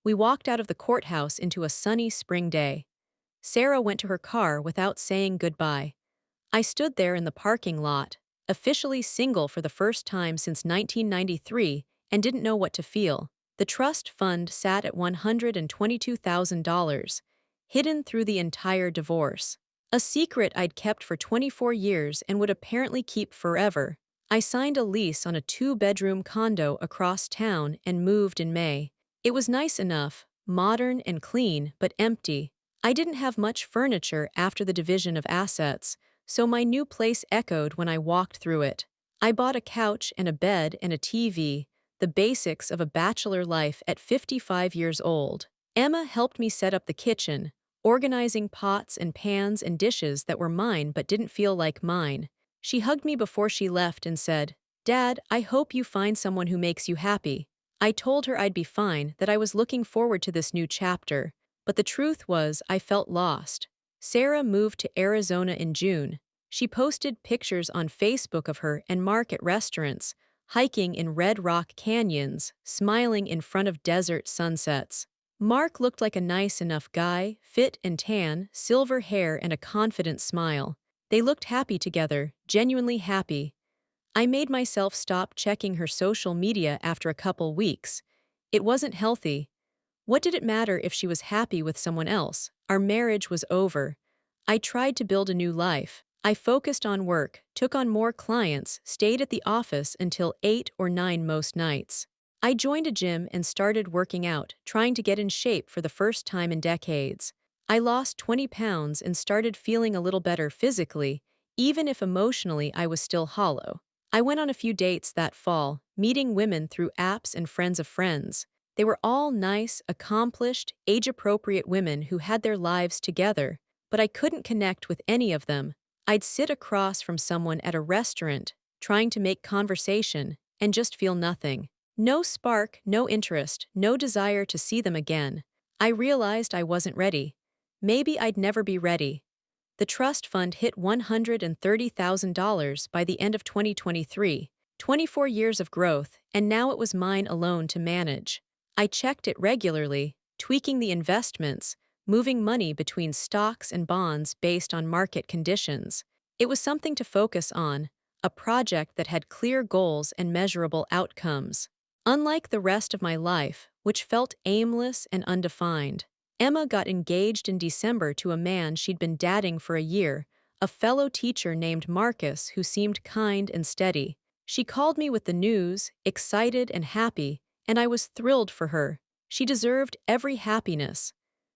We walked out of the courthouse into a sunny spring day. Sarah went to her car without saying goodbye. I stood there in the parking lot, officially single for the first time since 1993, and didn't know what to feel. The trust fund sat at $122,000, hidden through the entire divorce. A secret I'd kept for 24 years and would apparently keep forever. I signed a lease on a 2-bedroom condo across town and moved in May. It was nice enough, modern and clean, but empty. I didn't have much furniture after the division of assets, so my new place echoed when I walked through it. I bought a couch and a bed and a TV, the basics of a bachelor life at 55 years old. Emma helped me set up the kitchen, organizing pots and pans and dishes that were mine but didn't feel like mine. She hugged me before she left and said, "Dad, I hope you find someone who makes you happy." I told her I'd be fine, that I was looking forward to this new chapter, but the truth was I felt lost. Sarah moved to Arizona in June. She posted pictures on Facebook of her and Mark at restaurants, hiking in Red Rock canyons, smiling in front of desert sunsets. Mark looked like a nice enough guy, fit and tan, silver hair and a confident smile. They looked happy together, genuinely happy. I made myself stop checking her social media after a couple weeks. It wasn't healthy. What did it matter if she was happy with someone else? Our marriage was over. I tried to build a new life. I focused on work, took on more clients, stayed at the office until 8 or 9 most nights. I joined a gym and started working out, trying to get in shape for the first time in decades. I lost 20 pounds and started feeling a little better physically, even if emotionally I was still hollow. I went on a few dates that fall, meeting women through apps and friends of friends. They were all nice, accomplished, age-appropriate women who had their lives together, but I couldn't connect with any of them. I'd sit across from someone at a restaurant, trying to make conversation, and just feel nothing. No spark, no interest, no desire to see them again. I realized I wasn't ready. Maybe I'd never be ready. The trust fund hit $130,000 by the end of 2023, 24 years of growth, and now it was mine alone to manage. I checked it regularly, tweaking the investments, moving money between stocks and bonds based on market conditions. It was something to focus on, a project that had clear goals and measurable outcomes. Unlike the rest of my life, which felt aimless and undefined, Emma got engaged in December to a man she'd been dating for a year, a fellow teacher named Marcus who seemed kind and steady. She called me with the news, excited and happy, and I was thrilled for her. She deserved every happiness.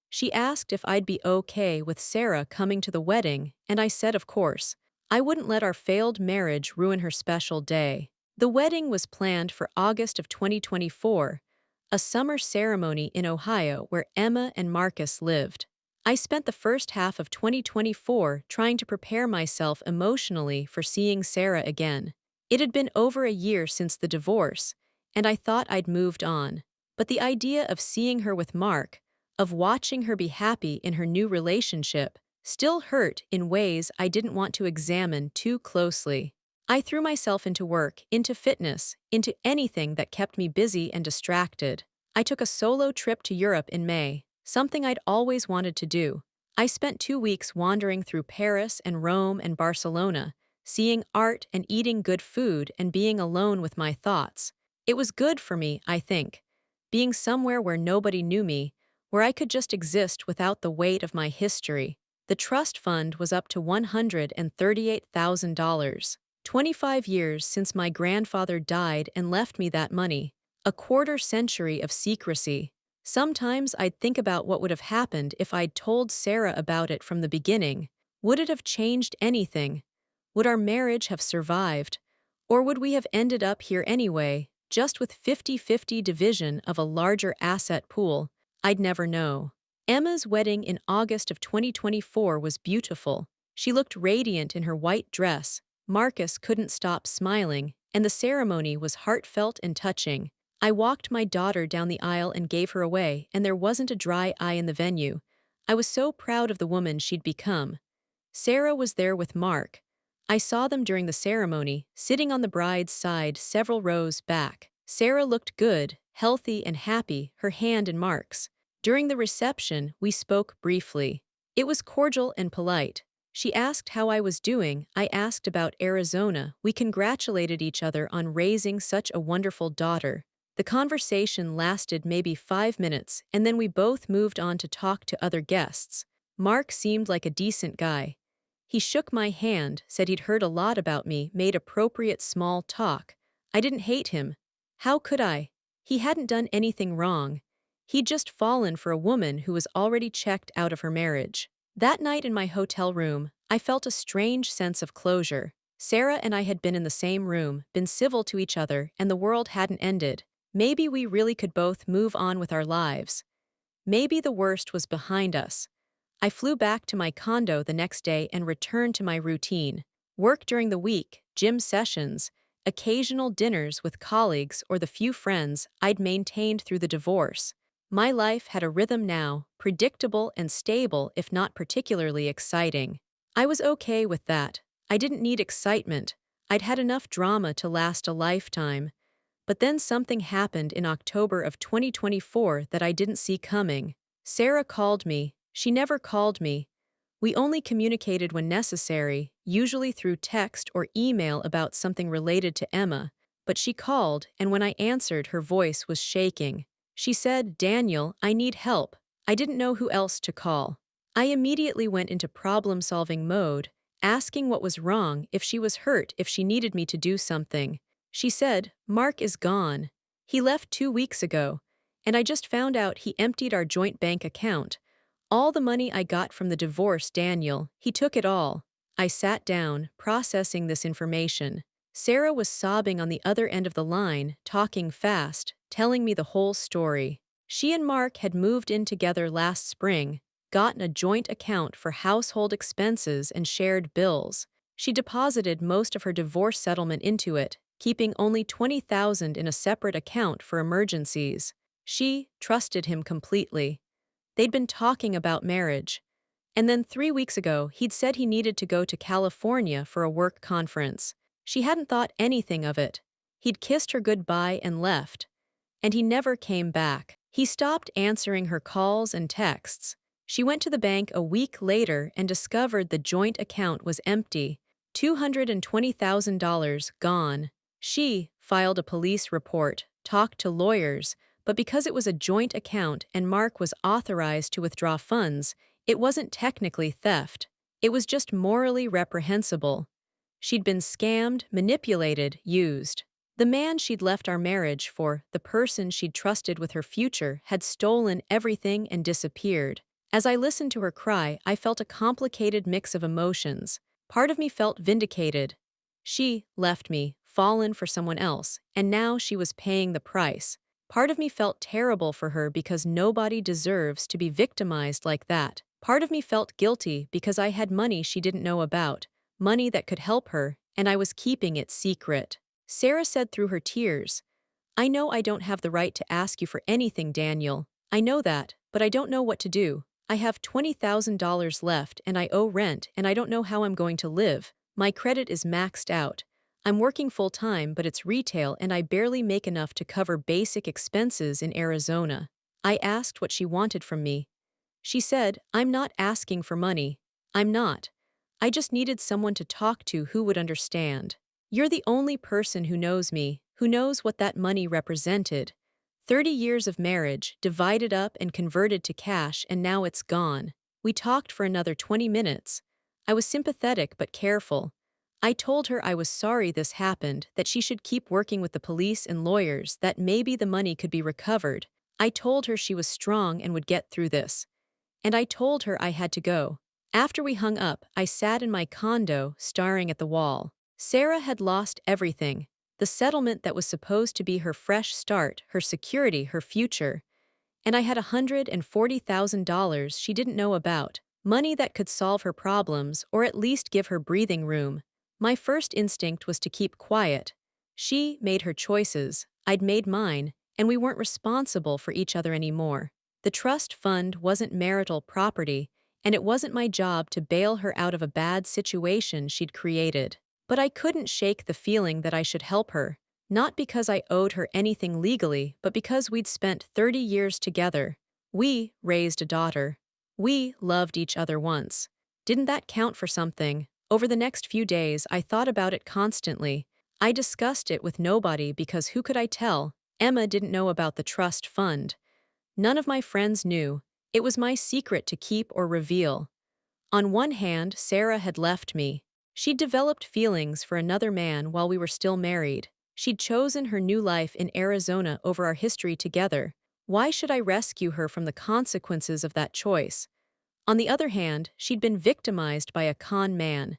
She asked if I'd be okay with Sarah coming to the wedding, and I said of course. I wouldn't let our failed marriage ruin her special day. The wedding was planned for August of 2024, a summer ceremony in Ohio where Emma and Marcus lived. I spent the first half of 2024 trying to prepare myself emotionally for seeing Sarah again. It had been over a year since the divorce, and I thought I'd moved on. But the idea of seeing her with Mark, of watching her be happy in her new relationship, still hurt in ways I didn't want to examine too closely. I threw myself into work, into fitness, into anything that kept me busy and distracted. I took a solo trip to Europe in May, something I'd always wanted to do. I spent 2 weeks wandering through Paris and Rome and Barcelona, seeing art and eating good food and being alone with my thoughts. It was good for me, I think, being somewhere where nobody knew me, where I could just exist without the weight of my history. The trust fund was up to $138,000. 25 years since my grandfather died and left me that money. A quarter-century of secrecy. Sometimes I'd think about what would have happened if I'd told Sarah about it from the beginning. Would it have changed anything? Would our marriage have survived? Or would we have ended up here anyway, just with 50-50 division of a larger asset pool? I'd never know. Emma's wedding in August of 2024 was beautiful. She looked radiant in her white dress. Marcus couldn't stop smiling, and the ceremony was heartfelt and touching. I walked my daughter down the aisle and gave her away, and there wasn't a dry eye in the venue. I was so proud of the woman she'd become. Sarah was there with Mark. I saw them during the ceremony, sitting on the bride's side several rows back. Sarah looked good, healthy and happy, her hand in Mark's. During the reception, we spoke briefly. It was cordial and polite. She asked how I was doing, I asked about Arizona. We congratulated each other on raising such a wonderful daughter. The conversation lasted maybe 5 minutes, and then we both moved on to talk to other guests. Mark seemed like a decent guy. He shook my hand, said he'd heard a lot about me, made appropriate small talk. I didn't hate him. How could I? He hadn't done anything wrong. He'd just fallen for a woman who was already checked out of her marriage. That night in my hotel room, I felt a strange sense of closure. Sarah and I had been in the same room, been civil to each other, and the world hadn't ended. Maybe we really could both move on with our lives. Maybe the worst was behind us. I flew back to my condo the next day and returned to my routine. Work during the week, gym sessions, occasional dinners with colleagues or the few friends I'd maintained through the divorce. My life had a rhythm now, predictable and stable if not particularly exciting. I was okay with that. I didn't need excitement. I'd had enough drama to last a lifetime. But then something happened in October of 2024 that I didn't see coming. Sarah called me. She never called me. We only communicated when necessary, usually through text or email about something related to Emma. But she called, and when I answered, her voice was shaking. She said, "Daniel, I need help." I didn't know who else to call. I immediately went into problem-solving mode, asking what was wrong, if she was hurt, if she needed me to do something. She said, "Mark is gone. He left 2 weeks ago, and I just found out he emptied our joint bank account. All the money I got from the divorce, Daniel, he took it all." I sat down, processing this information. Sarah was sobbing on the other end of the line, talking fast, telling me the whole story. She and Mark had moved in together last spring, gotten a joint account for household expenses and shared bills. She deposited most of her divorce settlement into it, keeping only $20,000 in a separate account for emergencies. She trusted him completely. They'd been talking about marriage. And then 3 weeks ago, he'd said he needed to go to California for a work conference. She hadn't thought anything of it. He'd kissed her goodbye and left. And he never came back. He stopped answering her calls and texts. She went to the bank a week later and discovered the joint account was empty. $220,000 gone. She filed a police report, talked to lawyers, but because it was a joint account and Mark was authorized to withdraw funds, it wasn't technically theft. It was just morally reprehensible. She'd been scammed, manipulated, used. The man she'd left our marriage for, the person she'd trusted with her future, had stolen everything and disappeared. As I listened to her cry, I felt a complicated mix of emotions. Part of me felt vindicated. She left me, fallen for someone else, and now she was paying the price. Part of me felt terrible for her because nobody deserves to be victimized like that. Part of me felt guilty because I had money she didn't know about, money that could help her, and I was keeping it secret. Sarah said through her tears, "I know I don't have the right to ask you for anything, Daniel. I know that, but I don't know what to do. I have $20,000 left and I owe rent and I don't know how I'm going to live. My credit is maxed out. I'm working full-time, but it's retail and I barely make enough to cover basic expenses in Arizona." I asked what she wanted from me. She said, "I'm not asking for money. I'm not. I just needed someone to talk to who would understand. You're the only person who knows me, who knows what that money represented. 30 years of marriage, divided up and converted to cash, and now it's gone." We talked for another 20 minutes. I was sympathetic but careful. I told her I was sorry this happened, that she should keep working with the police and lawyers, that maybe the money could be recovered. I told her she was strong and would get through this. And I told her I had to go. After we hung up, I sat in my condo, staring at the wall. Sarah had lost everything. The settlement that was supposed to be her fresh start, her security, her future. And I had $140,000 she didn't know about. Money that could solve her problems, or at least give her breathing room. My first instinct was to keep quiet. She made her choices, I'd made mine, and we weren't responsible for each other anymore. The trust fund wasn't marital property, and it wasn't my job to bail her out of a bad situation she'd created. But I couldn't shake the feeling that I should help her, not because I owed her anything legally, but because we'd spent 30 years together. We raised a daughter. We loved each other once. Didn't that count for something? Over the next few days, I thought about it constantly. I discussed it with nobody because who could I tell? Emma didn't know about the trust fund. None of my friends knew. It was my secret to keep or reveal. On one hand, Sarah had left me. She'd developed feelings for another man while we were still married. She'd chosen her new life in Arizona over our history together. Why should I rescue her from the consequences of that choice? On the other hand, she'd been victimized by a con man.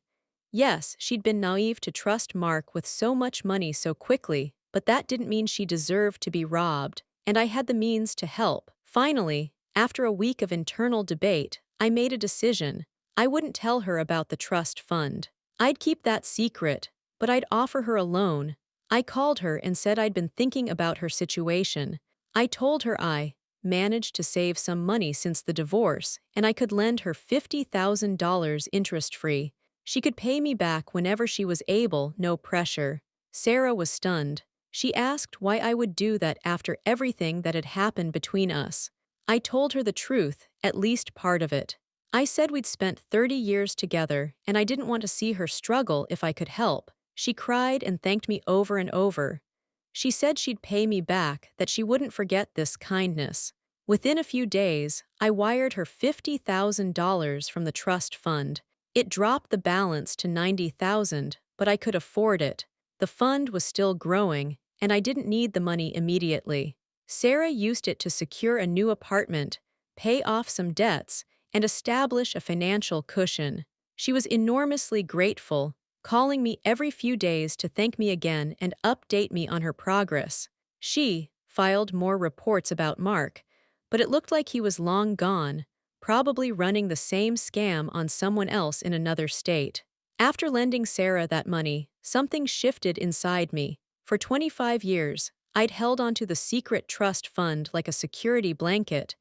Yes, she'd been naive to trust Mark with so much money so quickly, but that didn't mean she deserved to be robbed, and I had the means to help. Finally, after a week of internal debate, I made a decision. I wouldn't tell her about the trust fund. I'd keep that secret, but I'd offer her a loan. I called her and said I'd been thinking about her situation. I told her I managed to save some money since the divorce, and I could lend her $50,000 interest-free. She could pay me back whenever she was able, no pressure. Sarah was stunned. She asked why I would do that after everything that had happened between us. I told her the truth, at least part of it. I said we'd spent 30 years together, and I didn't want to see her struggle if I could help. She cried and thanked me over and over. She said she'd pay me back, that she wouldn't forget this kindness. Within a few days, I wired her $50,000 from the trust fund. It dropped the balance to $90,000, but I could afford it. The fund was still growing, and I didn't need the money immediately. Sarah used it to secure a new apartment, pay off some debts, and establish a financial cushion. She was enormously grateful, calling me every few days to thank me again and update me on her progress. She filed more reports about Mark, but it looked like he was long gone, probably running the same scam on someone else in another state. After lending Sarah that money, something shifted inside me. For 25 years, I'd held onto the secret trust fund like a security blanket,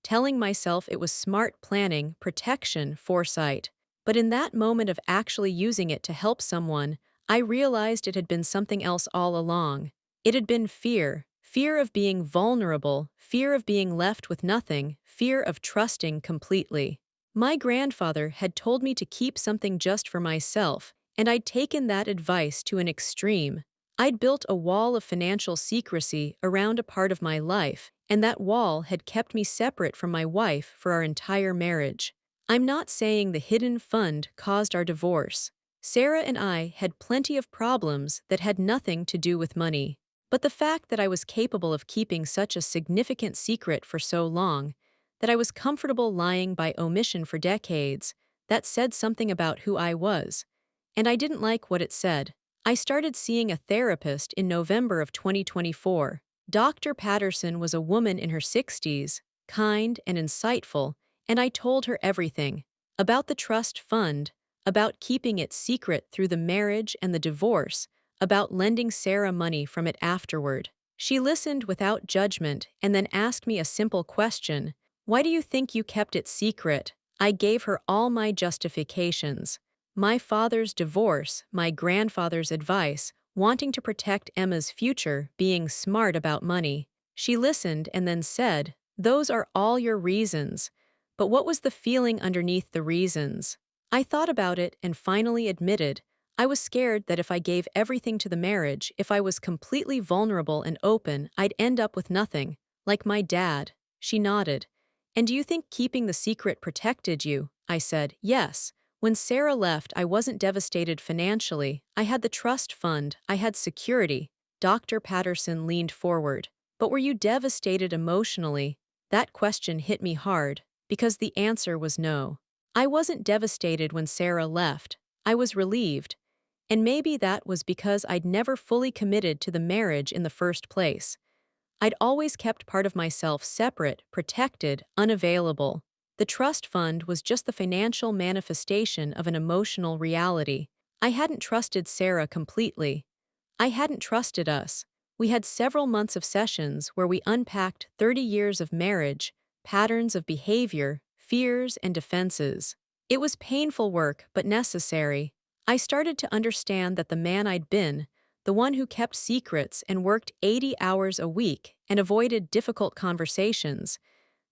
telling myself it was smart planning, protection, foresight. But in that moment of actually using it to help someone, I realized it had been something else all along. It had been fear. Fear of being vulnerable, fear of being left with nothing, fear of trusting completely. My grandfather had told me to keep something just for myself, and I'd taken that advice to an extreme. I'd built a wall of financial secrecy around a part of my life, and that wall had kept me separate from my wife for our entire marriage. I'm not saying the hidden fund caused our divorce. Sarah and I had plenty of problems that had nothing to do with money. But the fact that I was capable of keeping such a significant secret for so long, that I was comfortable lying by omission for decades, that said something about who I was. And I didn't like what it said. I started seeing a therapist in November of 2024. Dr. Patterson was a woman in her 60s, kind and insightful, and I told her everything. About the trust fund, about keeping it secret through the marriage and the divorce, about lending Sarah money from it afterward. She listened without judgment and then asked me a simple question. Why do you think you kept it secret? I gave her all my justifications. My father's divorce, my grandfather's advice, wanting to protect Emma's future, being smart about money. She listened and then said, "Those are all your reasons." But what was the feeling underneath the reasons? I thought about it and finally admitted, I was scared that if I gave everything to the marriage, if I was completely vulnerable and open, I'd end up with nothing. Like my dad. She nodded. And do you think keeping the secret protected you? I said, yes. When Sarah left, I wasn't devastated financially. I had the trust fund. I had security. Dr. Patterson leaned forward. But were you devastated emotionally? That question hit me hard, because the answer was no. I wasn't devastated when Sarah left. I was relieved. And maybe that was because I'd never fully committed to the marriage in the first place. I'd always kept part of myself separate, protected, unavailable. The trust fund was just the financial manifestation of an emotional reality. I hadn't trusted Sarah completely. I hadn't trusted us. We had several months of sessions where we unpacked 30 years of marriage, patterns of behavior, fears, and defenses. It was painful work, but necessary. I started to understand that the man I'd been, the one who kept secrets and worked 80 hours a week and avoided difficult conversations,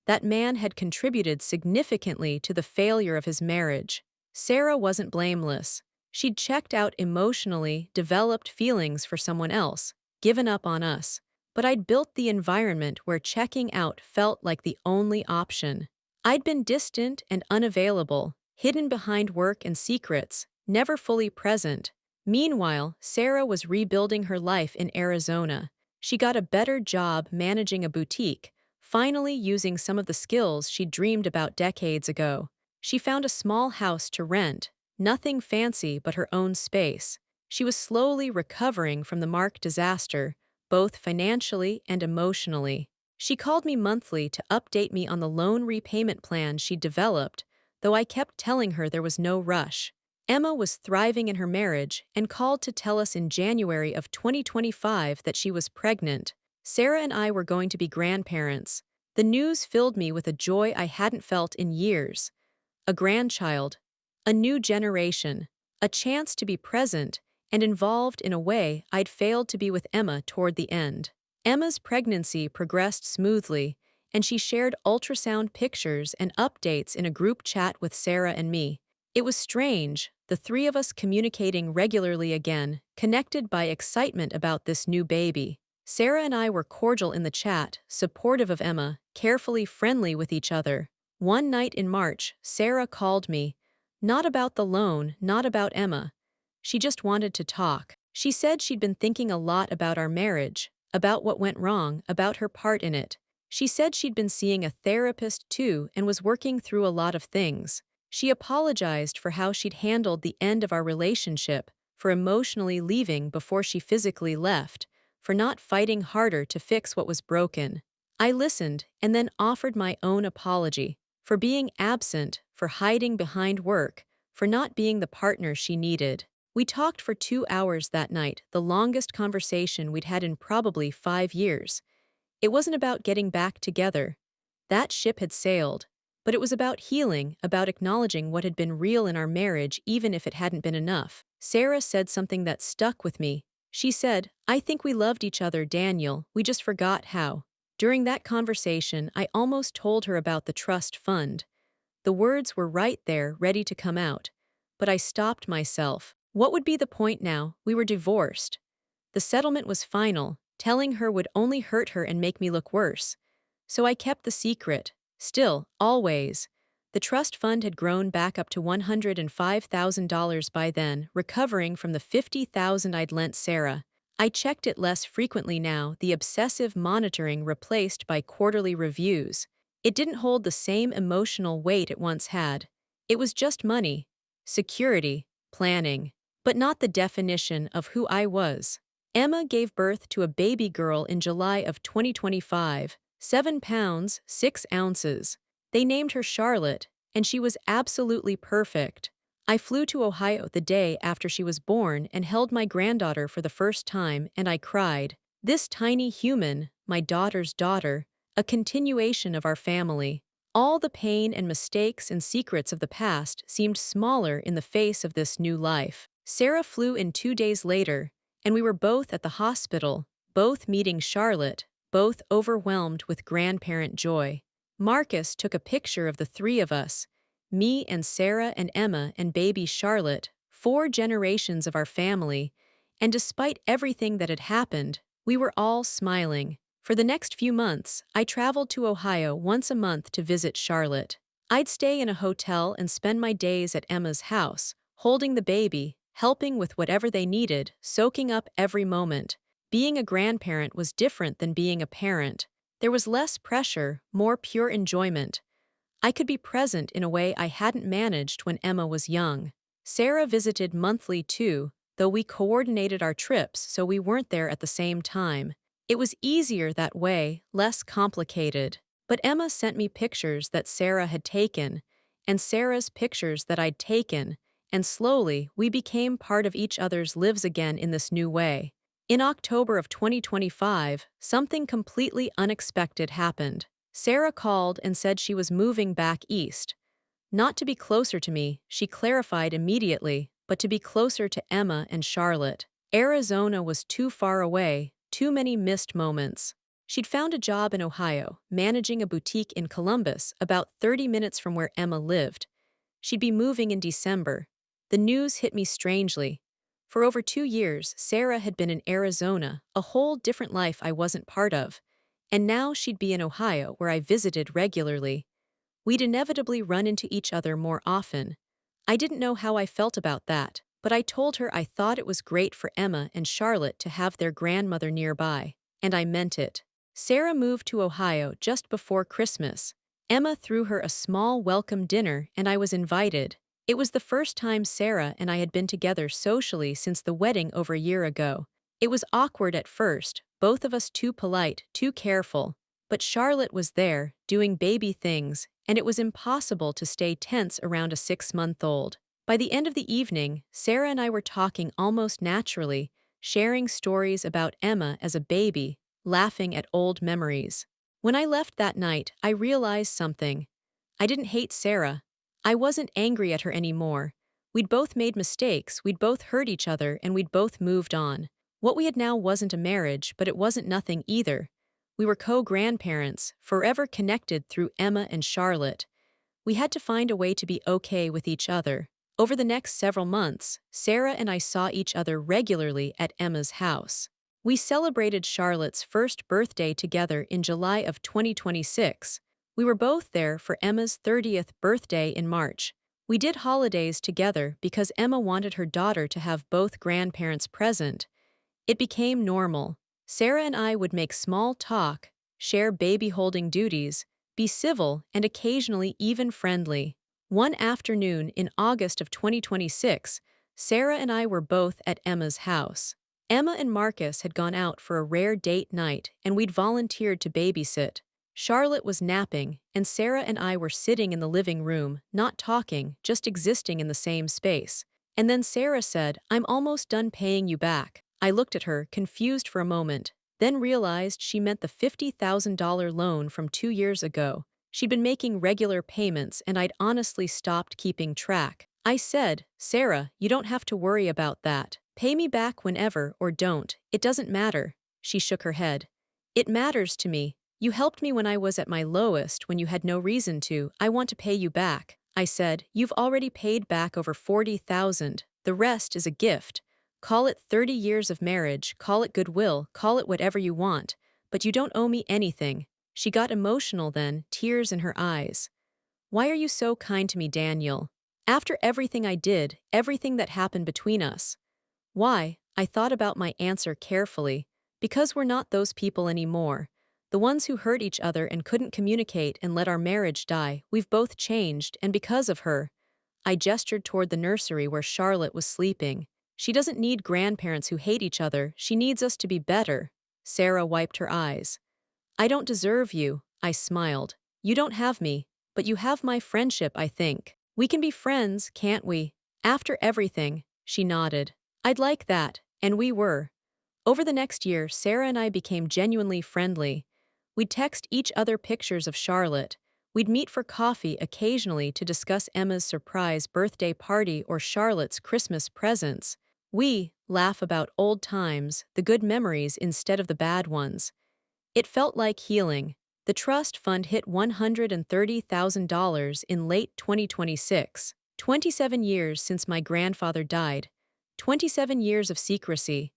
that man had contributed significantly to the failure of his marriage. Sarah wasn't blameless. She'd checked out emotionally, developed feelings for someone else, given up on us. But I'd built the environment where checking out felt like the only option. I'd been distant and unavailable, hidden behind work and secrets, never fully present. Meanwhile, Sarah was rebuilding her life in Arizona. She got a better job managing a boutique, finally using some of the skills she dreamed about decades ago. She found a small house to rent, nothing fancy but her own space. She was slowly recovering from the Mark disaster, both financially and emotionally. She called me monthly to update me on the loan repayment plan she'd developed, though I kept telling her there was no rush. Emma was thriving in her marriage and called to tell us in January of 2025 that she was pregnant. Sarah and I were going to be grandparents. The news filled me with a joy I hadn't felt in years. A grandchild, a new generation, a chance to be present and involved in a way I'd failed to be with Emma toward the end. Emma's pregnancy progressed smoothly, and she shared ultrasound pictures and updates in a group chat with Sarah and me. It was strange, the three of us communicating regularly again, connected by excitement about this new baby. Sarah and I were cordial in the chat, supportive of Emma, carefully friendly with each other. One night in March, Sarah called me. Not about the loan, not about Emma. She just wanted to talk. She said she'd been thinking a lot about our marriage, about what went wrong, about her part in it. She said she'd been seeing a therapist too and was working through a lot of things. She apologized for how she'd handled the end of our relationship, for emotionally leaving before she physically left, for not fighting harder to fix what was broken. I listened and then offered my own apology, for being absent, for hiding behind work, for not being the partner she needed. We talked for 2 hours that night, the longest conversation we'd had in probably 5 years. It wasn't about getting back together. That ship had sailed. But it was about healing, about acknowledging what had been real in our marriage even if it hadn't been enough. Sarah said something that stuck with me. She said, "I think we loved each other, Daniel, we just forgot how." During that conversation, I almost told her about the trust fund. The words were right there, ready to come out. But I stopped myself. What would be the point now? We were divorced. The settlement was final. Telling her would only hurt her and make me look worse. So I kept the secret. Still, always. The trust fund had grown back up to $105,000 by then, recovering from the $50,000 I'd lent Sarah. I checked it less frequently now, the obsessive monitoring replaced by quarterly reviews. It didn't hold the same emotional weight it once had. It was just money, security, planning, but not the definition of who I was. Emma gave birth to a baby girl in July of 2025, 7 pounds, 6 ounces. They named her Charlotte, and she was absolutely perfect. I flew to Ohio the day after she was born and held my granddaughter for the first time, and I cried. This tiny human, my daughter's daughter, a continuation of our family. All the pain and mistakes and secrets of the past seemed smaller in the face of this new life. Sarah flew in 2 days later, and we were both at the hospital, both meeting Charlotte, both overwhelmed with grandparent joy. Marcus took a picture of the three of us, me and Sarah and Emma and baby Charlotte, 4 generations of our family, and despite everything that had happened, we were all smiling. For the next few months, I traveled to Ohio once a month to visit Charlotte. I'd stay in a hotel and spend my days at Emma's house, holding the baby, helping with whatever they needed, soaking up every moment. Being a grandparent was different than being a parent. There was less pressure, more pure enjoyment. I could be present in a way I hadn't managed when Emma was young. Sarah visited monthly too, though we coordinated our trips so we weren't there at the same time. It was easier that way, less complicated. But Emma sent me pictures that Sarah had taken, and Sarah's pictures that I'd taken, and slowly we became part of each other's lives again in this new way. In October of 2025, something completely unexpected happened. Sarah called and said she was moving back east. Not to be closer to me, she clarified immediately, but to be closer to Emma and Charlotte. Arizona was too far away, too many missed moments. She'd found a job in Ohio, managing a boutique in Columbus, about 30 minutes from where Emma lived. She'd be moving in December. The news hit me strangely. For over 2 years, Sarah had been in Arizona, a whole different life I wasn't part of. And now she'd be in Ohio, where I visited regularly. We'd inevitably run into each other more often. I didn't know how I felt about that, but I told her I thought it was great for Emma and Charlotte to have their grandmother nearby, and I meant it. Sarah moved to Ohio just before Christmas. Emma threw her a small welcome dinner, and I was invited. It was the first time Sarah and I had been together socially since the wedding over a year ago. It was awkward at first, both of us too polite, too careful. But Charlotte was there, doing baby things, and it was impossible to stay tense around a 6-month-old. By the end of the evening, Sarah and I were talking almost naturally, sharing stories about Emma as a baby, laughing at old memories. When I left that night, I realized something. I didn't hate Sarah. I wasn't angry at her anymore. We'd both made mistakes, we'd both hurt each other, and we'd both moved on. What we had now wasn't a marriage, but it wasn't nothing either. We were co-grandparents, forever connected through Emma and Charlotte. We had to find a way to be okay with each other. Over the next several months, Sarah and I saw each other regularly at Emma's house. We celebrated Charlotte's first birthday together in July of 2026. We were both there for Emma's 30th birthday in March. We did holidays together because Emma wanted her daughter to have both grandparents present. It became normal. Sarah and I would make small talk, share baby-holding duties, be civil and occasionally even friendly. One afternoon in August of 2026, Sarah and I were both at Emma's house. Emma and Marcus had gone out for a rare date night and we'd volunteered to babysit. Charlotte was napping, and Sarah and I were sitting in the living room, not talking, just existing in the same space. And then Sarah said, "I'm almost done paying you back." I looked at her, confused for a moment, then realized she meant the $50,000 loan from 2 years ago. She'd been making regular payments and I'd honestly stopped keeping track. I said, "Sarah, you don't have to worry about that. Pay me back whenever or don't, it doesn't matter." She shook her head. "It matters to me. You helped me when I was at my lowest when you had no reason to. I want to pay you back." I said, "You've already paid back over $40,000. The rest is a gift. Call it 30 years of marriage, call it goodwill, call it whatever you want, but you don't owe me anything." She got emotional then, tears in her eyes. "Why are you so kind to me, Daniel? After everything I did, everything that happened between us." "Why?" I thought about my answer carefully. "Because we're not those people anymore. The ones who hurt each other and couldn't communicate and let our marriage die. We've both changed, and because of her." I gestured toward the nursery where Charlotte was sleeping. "She doesn't need grandparents who hate each other, she needs us to be better." Sarah wiped her eyes. "I don't deserve you," I smiled. "You don't have me, but you have my friendship, I think. We can be friends, can't we? After everything." She nodded. "I'd like that," and we were. Over the next year, Sarah and I became genuinely friendly. We'd text each other pictures of Charlotte. We'd meet for coffee occasionally to discuss Emma's surprise birthday party or Charlotte's Christmas presents. We laugh about old times, the good memories instead of the bad ones. It felt like healing. The trust fund hit $130,000 in late 2026. 27 years since my grandfather died. 27 years of secrecy.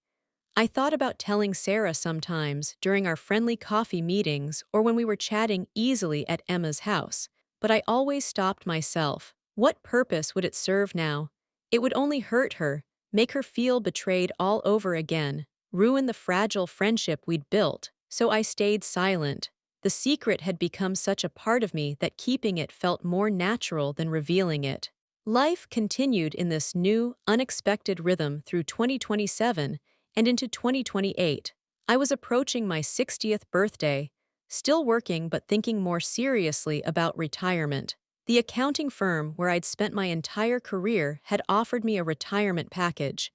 I thought about telling Sarah sometimes during our friendly coffee meetings or when we were chatting easily at Emma's house, but I always stopped myself. What purpose would it serve now? It would only hurt her, make her feel betrayed all over again, ruin the fragile friendship we'd built, so I stayed silent. The secret had become such a part of me that keeping it felt more natural than revealing it. Life continued in this new, unexpected rhythm through 2027 and into 2028. I was approaching my 60th birthday, still working but thinking more seriously about retirement. The accounting firm where I'd spent my entire career had offered me a retirement package,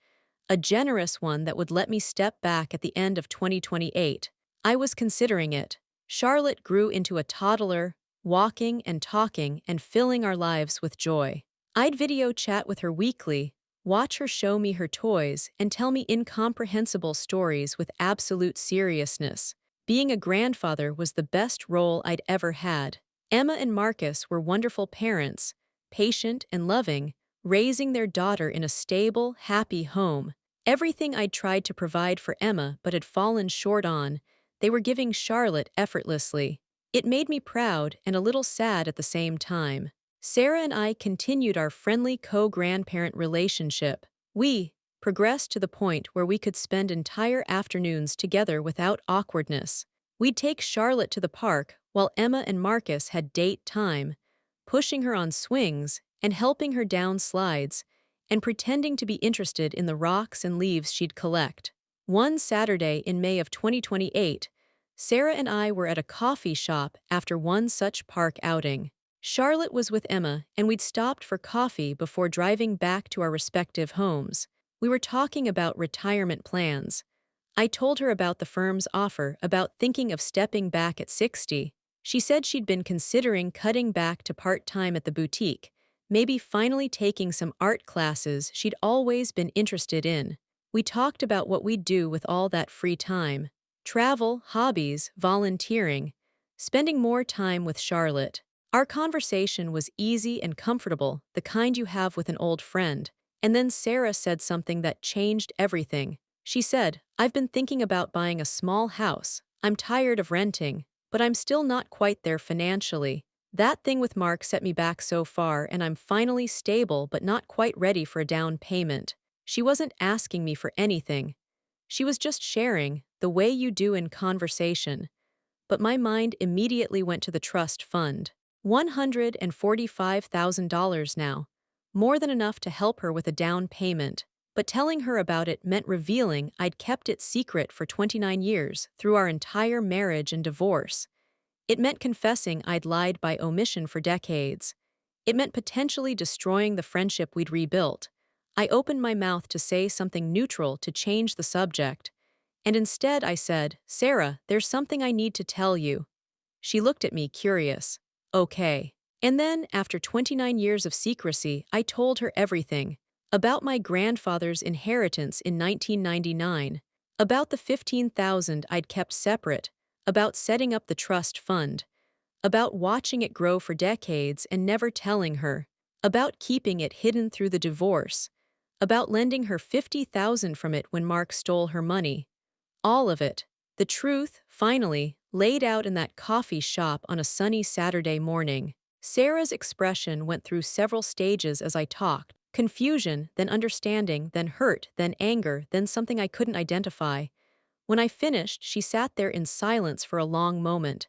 a generous one that would let me step back at the end of 2028. I was considering it. Charlotte grew into a toddler, walking and talking and filling our lives with joy. I'd video chat with her weekly, watch her show me her toys, and tell me incomprehensible stories with absolute seriousness. Being a grandfather was the best role I'd ever had. Emma and Marcus were wonderful parents, patient and loving, raising their daughter in a stable, happy home. Everything I'd tried to provide for Emma but had fallen short on, they were giving Charlotte effortlessly. It made me proud and a little sad at the same time. Sarah and I continued our friendly co-grandparent relationship. We progressed to the point where we could spend entire afternoons together without awkwardness. We'd take Charlotte to the park while Emma and Marcus had date time, pushing her on swings and helping her down slides, and pretending to be interested in the rocks and leaves she'd collect. One Saturday in May of 2028, Sarah and I were at a coffee shop after one such park outing. Charlotte was with Emma, and we'd stopped for coffee before driving back to our respective homes. We were talking about retirement plans. I told her about the firm's offer, about thinking of stepping back at 60. She said she'd been considering cutting back to part-time at the boutique, maybe finally taking some art classes she'd always been interested in. We talked about what we'd do with all that free time. Travel, hobbies, volunteering, spending more time with Charlotte. Our conversation was easy and comfortable, the kind you have with an old friend. And then Sarah said something that changed everything. She said, "I've been thinking about buying a small house. I'm tired of renting, but I'm still not quite there financially. That thing with Mark set me back so far, and I'm finally stable but not quite ready for a down payment." She wasn't asking me for anything. She was just sharing, the way you do in conversation. But my mind immediately went to the trust fund. $145,000 now. More than enough to help her with a down payment. But telling her about it meant revealing I'd kept it secret for 29 years through our entire marriage and divorce. It meant confessing I'd lied by omission for decades. It meant potentially destroying the friendship we'd rebuilt. I opened my mouth to say something neutral to change the subject. And instead I said, "Sarah, there's something I need to tell you." She looked at me curious. "Okay." And then, after 29 years of secrecy, I told her everything. About my grandfather's inheritance in 1999. About the 15,000 I'd kept separate. About setting up the trust fund. About watching it grow for decades and never telling her. About keeping it hidden through the divorce. About lending her 50,000 from it when Mark stole her money. All of it. The truth, finally, laid out in that coffee shop on a sunny Saturday morning. Sarah's expression went through several stages as I talked. Confusion, then understanding, then hurt, then anger, then something I couldn't identify. When I finished, she sat there in silence for a long moment.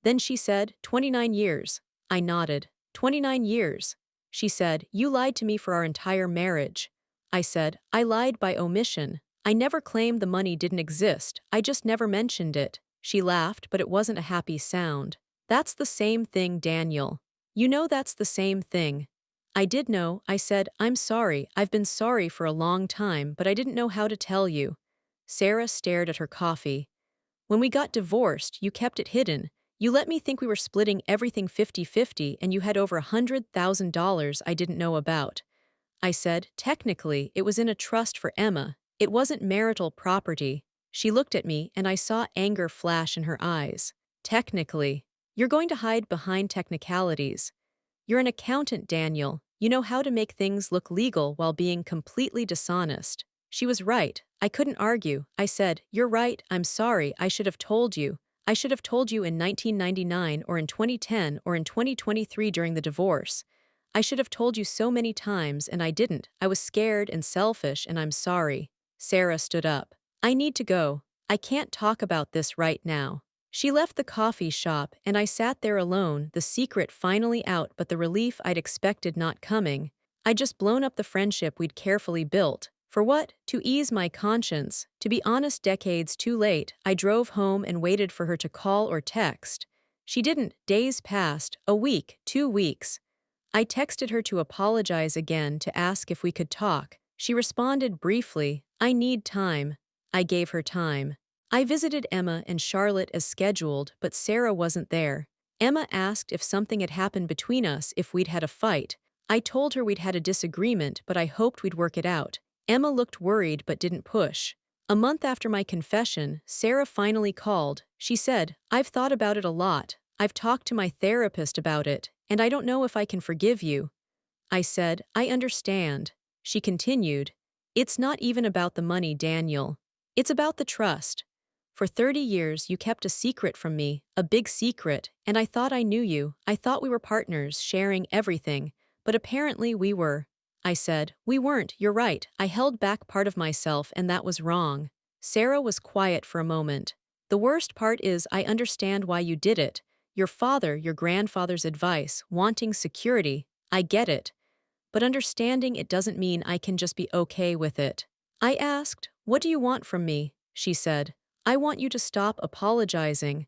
Then she said, "29 years." I nodded. "29 years." She said, "You lied to me for our entire marriage." I said, "I lied by omission. I never claimed the money didn't exist, I just never mentioned it." She laughed, but it wasn't a happy sound. "That's the same thing, Daniel. You know that's the same thing." I did know. I said, "I'm sorry, I've been sorry for a long time, but I didn't know how to tell you." Sarah stared at her coffee. "When we got divorced, you kept it hidden. You let me think we were splitting everything 50-50 and you had over $100,000 I didn't know about." I said, "Technically, it was in a trust for Emma. It wasn't marital property." She looked at me and I saw anger flash in her eyes. "Technically. You're going to hide behind technicalities. You're an accountant, Daniel. You know how to make things look legal while being completely dishonest." She was right. I couldn't argue. I said, "You're right, I'm sorry, I should have told you. I should have told you in 1999 or in 2010 or in 2023 during the divorce. I should have told you so many times and I didn't. I was scared and selfish and I'm sorry." Sarah stood up. "I need to go. I can't talk about this right now." She left the coffee shop and I sat there alone, the secret finally out but the relief I'd expected not coming. I'd just blown up the friendship we'd carefully built. For what? To ease my conscience. To be honest, decades too late, I drove home and waited for her to call or text. She didn't. Days passed, a week, 2 weeks. I texted her to apologize again to ask if we could talk. She responded briefly, "I need time." I gave her time. I visited Emma and Charlotte as scheduled, but Sarah wasn't there. Emma asked if something had happened between us, if we'd had a fight. I told her we'd had a disagreement, but I hoped we'd work it out. Emma looked worried but didn't push. A month after my confession, Sarah finally called. She said, "I've thought about it a lot. I've talked to my therapist about it, and I don't know if I can forgive you." I said, "I understand." She continued, "It's not even about the money, Daniel. It's about the trust. For 30 years you kept a secret from me, a big secret, and I thought I knew you. I thought we were partners, sharing everything. But apparently we were." I said, "We weren't, you're right. I held back part of myself and that was wrong." Sarah was quiet for a moment. "The worst part is I understand why you did it. Your father, your grandfather's advice, wanting security. I get it. But understanding it doesn't mean I can just be okay with it." I asked, "What do you want from me?" She said, "I want you to stop apologizing.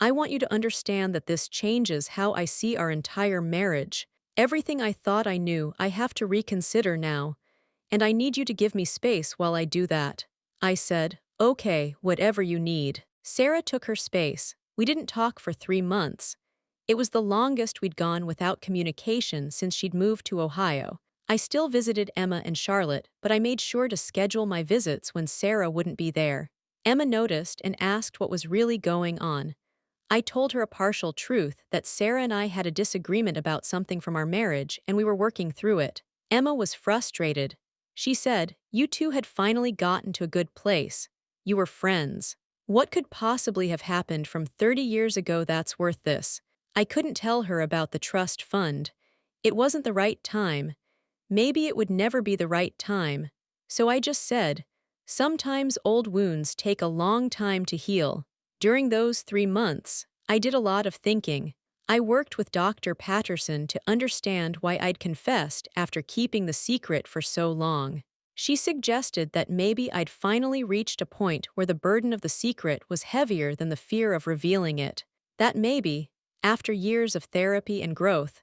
I want you to understand that this changes how I see our entire marriage. Everything I thought I knew, I have to reconsider now. And I need you to give me space while I do that." I said, Okay, whatever you need. Sarah took her space. We didn't talk for 3 months. It was the longest we'd gone without communication since she'd moved to Ohio. I still visited Emma and Charlotte, but I made sure to schedule my visits when Sarah wouldn't be there. Emma noticed and asked what was really going on. I told her a partial truth that Sarah and I had a disagreement about something from our marriage and we were working through it. Emma was frustrated. She said, "You two had finally gotten to a good place. You were friends. What could possibly have happened from 30 years ago that's worth this?" I couldn't tell her about the trust fund. It wasn't the right time. Maybe it would never be the right time. So I just said, sometimes old wounds take a long time to heal. During those 3 months, I did a lot of thinking. I worked with Dr. Patterson to understand why I'd confessed after keeping the secret for so long. She suggested that maybe I'd finally reached a point where the burden of the secret was heavier than the fear of revealing it. That maybe, after years of therapy and growth,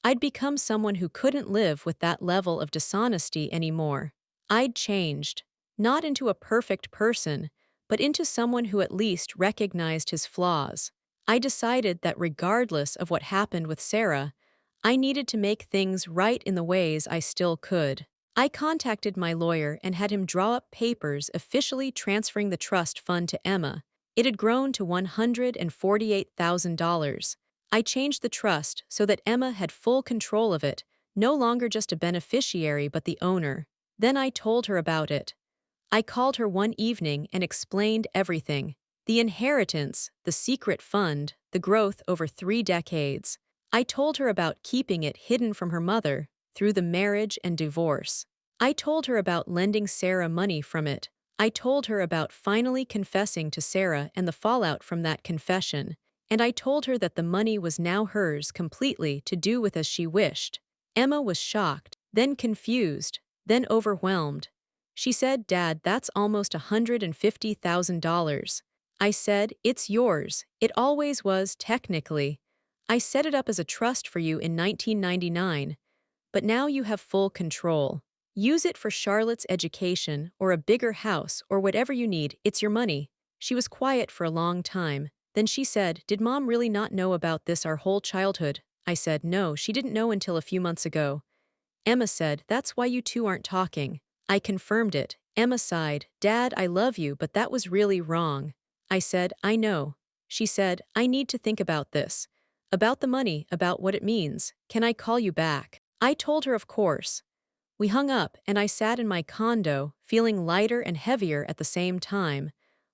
I'd become someone who couldn't live with that level of dishonesty anymore. I'd changed, not into a perfect person, but into someone who at least recognized his flaws. I decided that regardless of what happened with Sarah, I needed to make things right in the ways I still could. I contacted my lawyer and had him draw up papers officially transferring the trust fund to Emma. It had grown to $148,000. I changed the trust so that Emma had full control of it, no longer just a beneficiary but the owner. Then I told her about it. I called her one evening and explained everything. The inheritance, the secret fund, the growth over 3 decades. I told her about keeping it hidden from her mother through the marriage and divorce. I told her about lending Sarah money from it. I told her about finally confessing to Sarah and the fallout from that confession. And I told her that the money was now hers completely to do with as she wished. Emma was shocked, then confused, then overwhelmed. She said, "Dad, that's almost $150,000. I said, "It's yours. It always was, technically. I set it up as a trust for you in 1999. But now you have full control. Use it for Charlotte's education or a bigger house or whatever you need. It's your money." She was quiet for a long time. Then she said, "Did Mom really not know about this our whole childhood?" I said, "No, she didn't know until a few months ago." Emma said, "That's why you two aren't talking." I confirmed it. Emma sighed, "Dad, I love you, but that was really wrong." I said, "I know." She said, "I need to think about this. About the money, about what it means. Can I call you back?" I told her of course. We hung up and I sat in my condo, feeling lighter and heavier at the same time.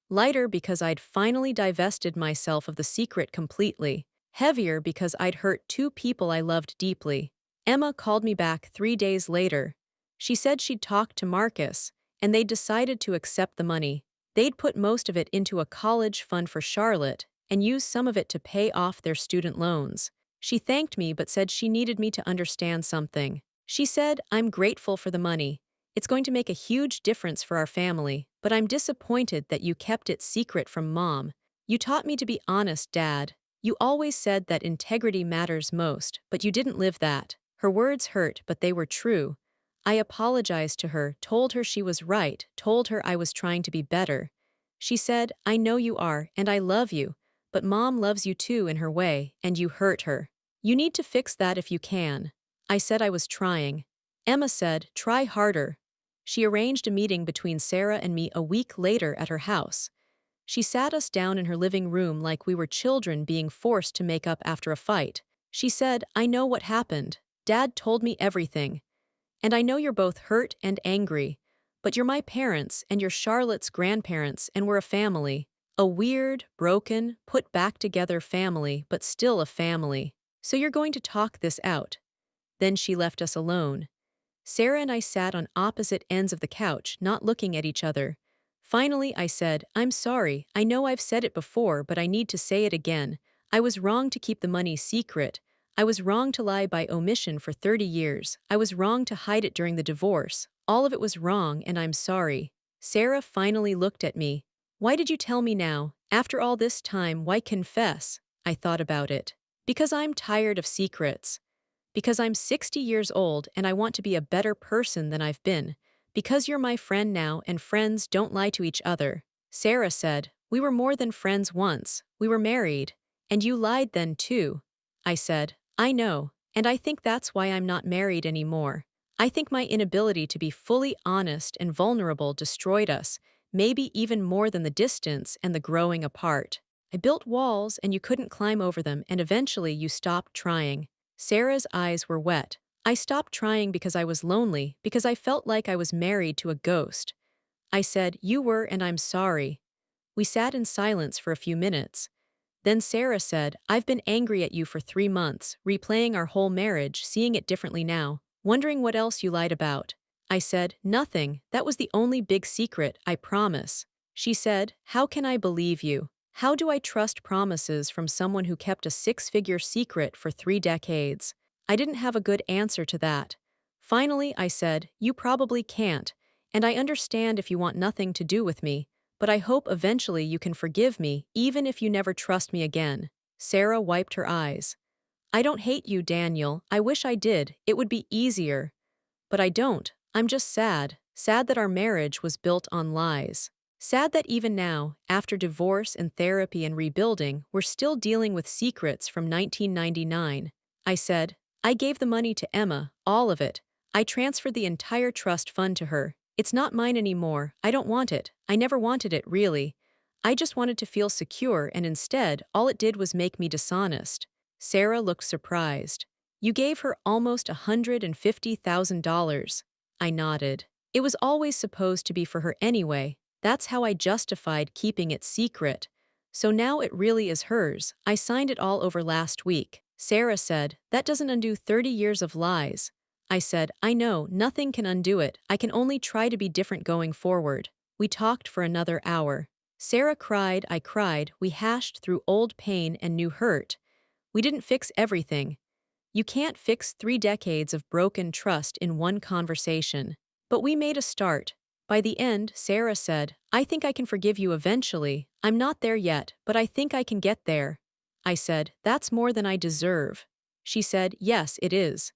Lighter because I'd finally divested myself of the secret completely. Heavier because I'd hurt 2 people I loved deeply. Emma called me back 3 days later. She said she'd talked to Marcus, and they'd decided to accept the money. They'd put most of it into a college fund for Charlotte and use some of it to pay off their student loans. She thanked me but said she needed me to understand something. She said, "I'm grateful for the money. It's going to make a huge difference for our family, but I'm disappointed that you kept it secret from Mom. You taught me to be honest, Dad. You always said that integrity matters most, but you didn't live that." Her words hurt, but they were true. I apologized to her, told her she was right, told her I was trying to be better. She said, "I know you are, and I love you, but Mom loves you too in her way, and you hurt her. You need to fix that if you can." I said I was trying. Emma said, "Try harder." She arranged a meeting between Sarah and me a week later at her house. She sat us down in her living room like we were children being forced to make up after a fight. She said, "I know what happened. Dad told me everything. And I know you're both hurt and angry, but you're my parents and you're Charlotte's grandparents and we're a family. A weird, broken, put back together family, but still a family. So you're going to talk this out." Then she left us alone. Sarah and I sat on opposite ends of the couch, not looking at each other. Finally, I said, "I'm sorry. I know I've said it before, but I need to say it again. I was wrong to keep the money secret. I was wrong to lie by omission for 30 years. I was wrong to hide it during the divorce. All of it was wrong, and I'm sorry." Sarah finally looked at me. "Why did you tell me now? After all this time, why confess?" I thought about it. "Because I'm tired of secrets. Because I'm 60 years old and I want to be a better person than I've been. Because you're my friend now and friends don't lie to each other." Sarah said, "We were more than friends once, we were married. And you lied then too." I said, "I know, and I think that's why I'm not married anymore. I think my inability to be fully honest and vulnerable destroyed us, maybe even more than the distance and the growing apart. I built walls and you couldn't climb over them, and eventually you stopped trying." Sarah's eyes were wet. "I stopped trying because I was lonely, because I felt like I was married to a ghost." I said, "You were, and I'm sorry." We sat in silence for a few minutes. Then Sarah said, "I've been angry at you for 3 months, replaying our whole marriage, seeing it differently now, wondering what else you lied about." I said, "Nothing, that was the only big secret, I promise." She said, "How can I believe you? How do I trust promises from someone who kept a six-figure secret for 3 decades?" I didn't have a good answer to that. Finally, I said, "You probably can't, and I understand if you want nothing to do with me, but I hope eventually you can forgive me, even if you never trust me again." Sarah wiped her eyes. "I don't hate you, Daniel. I wish I did. It would be easier. But I don't. I'm just sad. Sad that our marriage was built on lies. Sad that even now, after divorce and therapy and rebuilding, we're still dealing with secrets from 1999. I said, "I gave the money to Emma, all of it. I transferred the entire trust fund to her. It's not mine anymore. I don't want it. I never wanted it, really. I just wanted to feel secure, and instead, all it did was make me dishonest." Sarah looked surprised. "You gave her almost $150,000. I nodded. "It was always supposed to be for her anyway. That's how I justified keeping it secret. So now it really is hers. I signed it all over last week." Sarah said, "That doesn't undo 30 years of lies." I said, "I know, nothing can undo it. I can only try to be different going forward." We talked for another hour. Sarah cried, I cried, we hashed through old pain and new hurt. We didn't fix everything. You can't fix 3 decades of broken trust in one conversation. But we made a start. By the end, Sarah said, "I think I can forgive you eventually. I'm not there yet, but I think I can get there." I said, "That's more than I deserve." She said, "Yes, it is."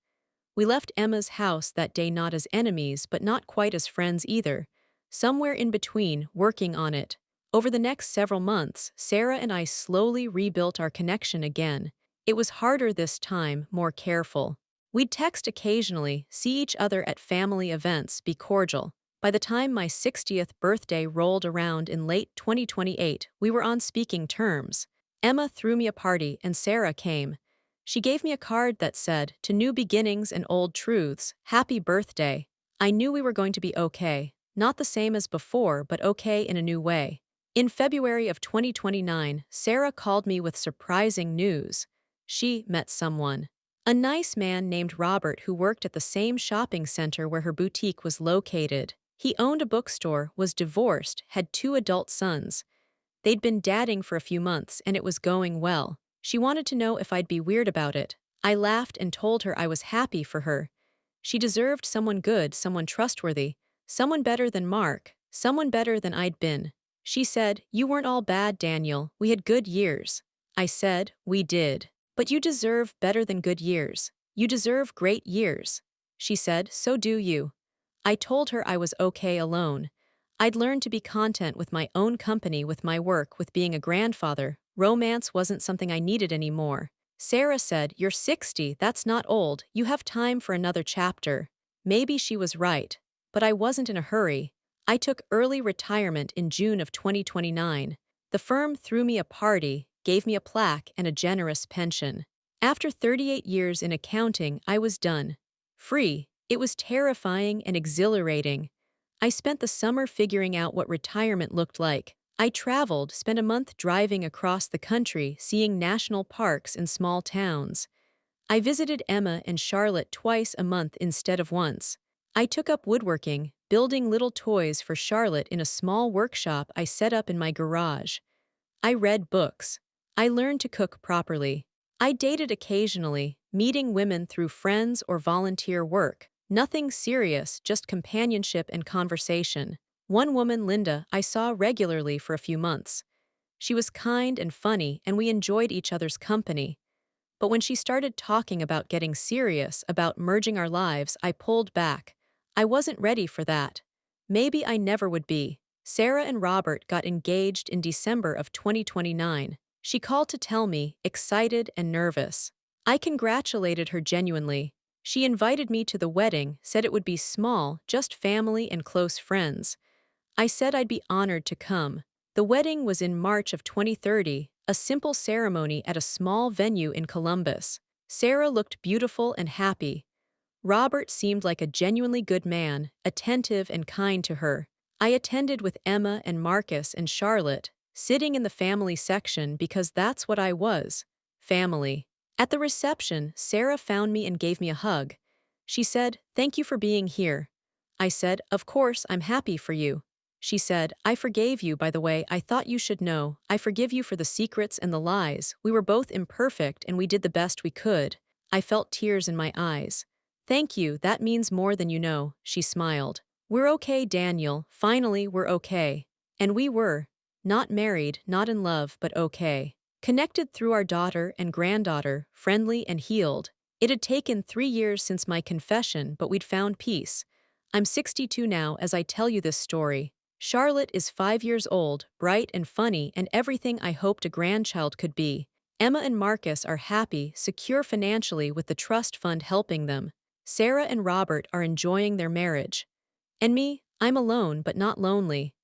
We left Emma's house that day not as enemies, but not quite as friends either. Somewhere in between, working on it. Over the next several months, Sarah and I slowly rebuilt our connection again. It was harder this time, more careful. We'd text occasionally, see each other at family events, be cordial. By the time my 60th birthday rolled around in late 2028, we were on speaking terms. Emma threw me a party and Sarah came. She gave me a card that said, "To new beginnings and old truths, happy birthday." I knew we were going to be okay. Not the same as before, but okay in a new way. In February of 2029, Sarah called me with surprising news. She met someone. A nice man named Robert who worked at the same shopping center where her boutique was located. He owned a bookstore, was divorced, had 2 adult sons. They'd been dating for a few months and it was going well. She wanted to know if I'd be weird about it. I laughed and told her I was happy for her. She deserved someone good, someone trustworthy, someone better than Mark, someone better than I'd been. She said, "You weren't all bad, Daniel. We had good years." I said, "We did. But you deserve better than good years. You deserve great years." She said, "So do you." I told her I was okay alone. I'd learned to be content with my own company, with my work, with being a grandfather. Romance wasn't something I needed anymore. Sarah said, "You're 60, that's not old, you have time for another chapter." Maybe she was right. But I wasn't in a hurry. I took early retirement in June of 2029. The firm threw me a party, gave me a plaque and a generous pension. After 38 years in accounting, I was done. Free. It was terrifying and exhilarating. I spent the summer figuring out what retirement looked like. I traveled, spent a month driving across the country, seeing national parks and small towns. I visited Emma and Charlotte twice a month instead of once. I took up woodworking, building little toys for Charlotte in a small workshop I set up in my garage. I read books. I learned to cook properly. I dated occasionally, meeting women through friends or volunteer work. Nothing serious, just companionship and conversation. One woman, Linda, I saw regularly for a few months. She was kind and funny, and we enjoyed each other's company. But when she started talking about getting serious, about merging our lives, I pulled back. I wasn't ready for that. Maybe I never would be. Sarah and Robert got engaged in December of 2029. She called to tell me, excited and nervous. I congratulated her genuinely. She invited me to the wedding, said it would be small, just family and close friends. I said I'd be honored to come. The wedding was in March of 2030, a simple ceremony at a small venue in Columbus. Sarah looked beautiful and happy. Robert seemed like a genuinely good man, attentive and kind to her. I attended with Emma and Marcus and Charlotte, sitting in the family section because that's what I was, family. At the reception, Sarah found me and gave me a hug. She said, "Thank you for being here." I said, "Of course, I'm happy for you." She said, "I forgave you, by the way, I thought you should know. I forgive you for the secrets and the lies. We were both imperfect and we did the best we could." I felt tears in my eyes. "Thank you, that means more than you know," she smiled. "We're okay, Daniel, finally we're okay." And we were. Not married, not in love, but okay. Connected through our daughter and granddaughter, friendly and healed. It had taken 3 years since my confession, but we'd found peace. I'm 62 now as I tell you this story. Charlotte is 5 years old, bright and funny, and everything I hoped a grandchild could be. Emma and Marcus are happy, secure financially with the trust fund helping them. Sarah and Robert are enjoying their marriage. And me, I'm alone but not lonely.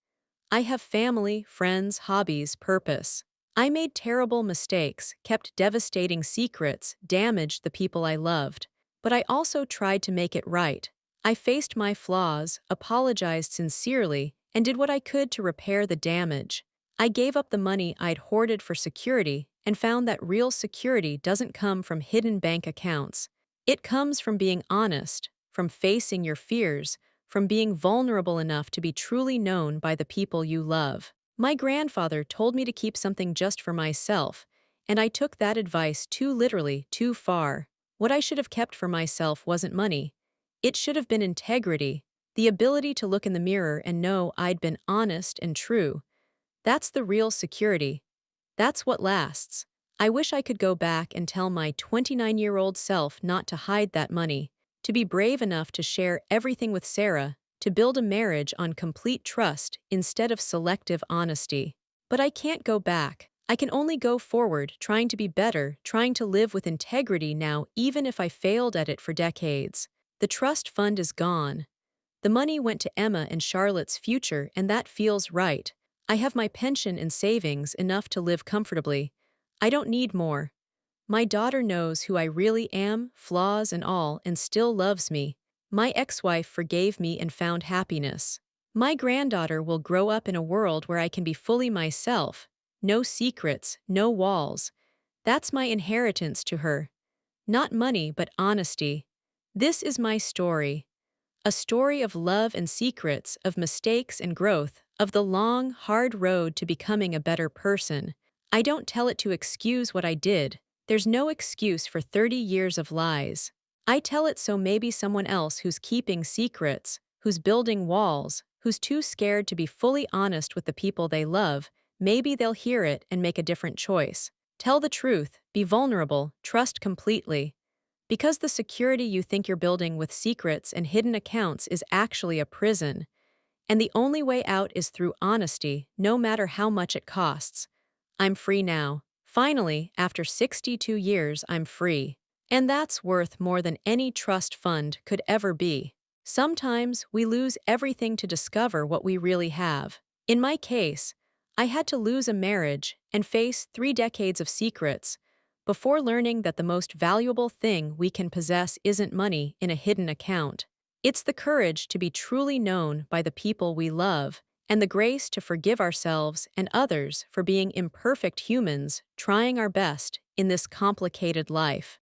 I have family, friends, hobbies, purpose. I made terrible mistakes, kept devastating secrets, damaged the people I loved. But I also tried to make it right. I faced my flaws, apologized sincerely, and did what I could to repair the damage. I gave up the money I'd hoarded for security and found that real security doesn't come from hidden bank accounts. It comes from being honest, from facing your fears, from being vulnerable enough to be truly known by the people you love. My grandfather told me to keep something just for myself, and I took that advice too literally, too far. What I should have kept for myself wasn't money. It should have been integrity, the ability to look in the mirror and know I'd been honest and true. That's the real security. That's what lasts. I wish I could go back and tell my 29-year-old self not to hide that money, to be brave enough to share everything with Sarah, to build a marriage on complete trust instead of selective honesty. But I can't go back. I can only go forward, trying to be better, trying to live with integrity now even if I failed at it for decades. The trust fund is gone. The money went to Emma and Charlotte's future, and that feels right. I have my pension and savings enough to live comfortably. I don't need more. My daughter knows who I really am, flaws and all, and still loves me. My ex-wife forgave me and found happiness. My granddaughter will grow up in a world where I can be fully myself. No secrets, no walls. That's my inheritance to her. Not money, but honesty. This is my story. A story of love and secrets, of mistakes and growth, of the long, hard road to becoming a better person. I don't tell it to excuse what I did. There's no excuse for 30 years of lies. I tell it so maybe someone else who's keeping secrets, who's building walls, who's too scared to be fully honest with the people they love, maybe they'll hear it and make a different choice. Tell the truth, be vulnerable, trust completely. Because the security you think you're building with secrets and hidden accounts is actually a prison. And the only way out is through honesty, no matter how much it costs. I'm free now. Finally, after 62 years, I'm free. And that's worth more than any trust fund could ever be. Sometimes we lose everything to discover what we really have. In my case, I had to lose a marriage and face 3 decades of secrets before learning that the most valuable thing we can possess isn't money in a hidden account. It's the courage to be truly known by the people we love, and the grace to forgive ourselves and others for being imperfect humans trying our best in this complicated life.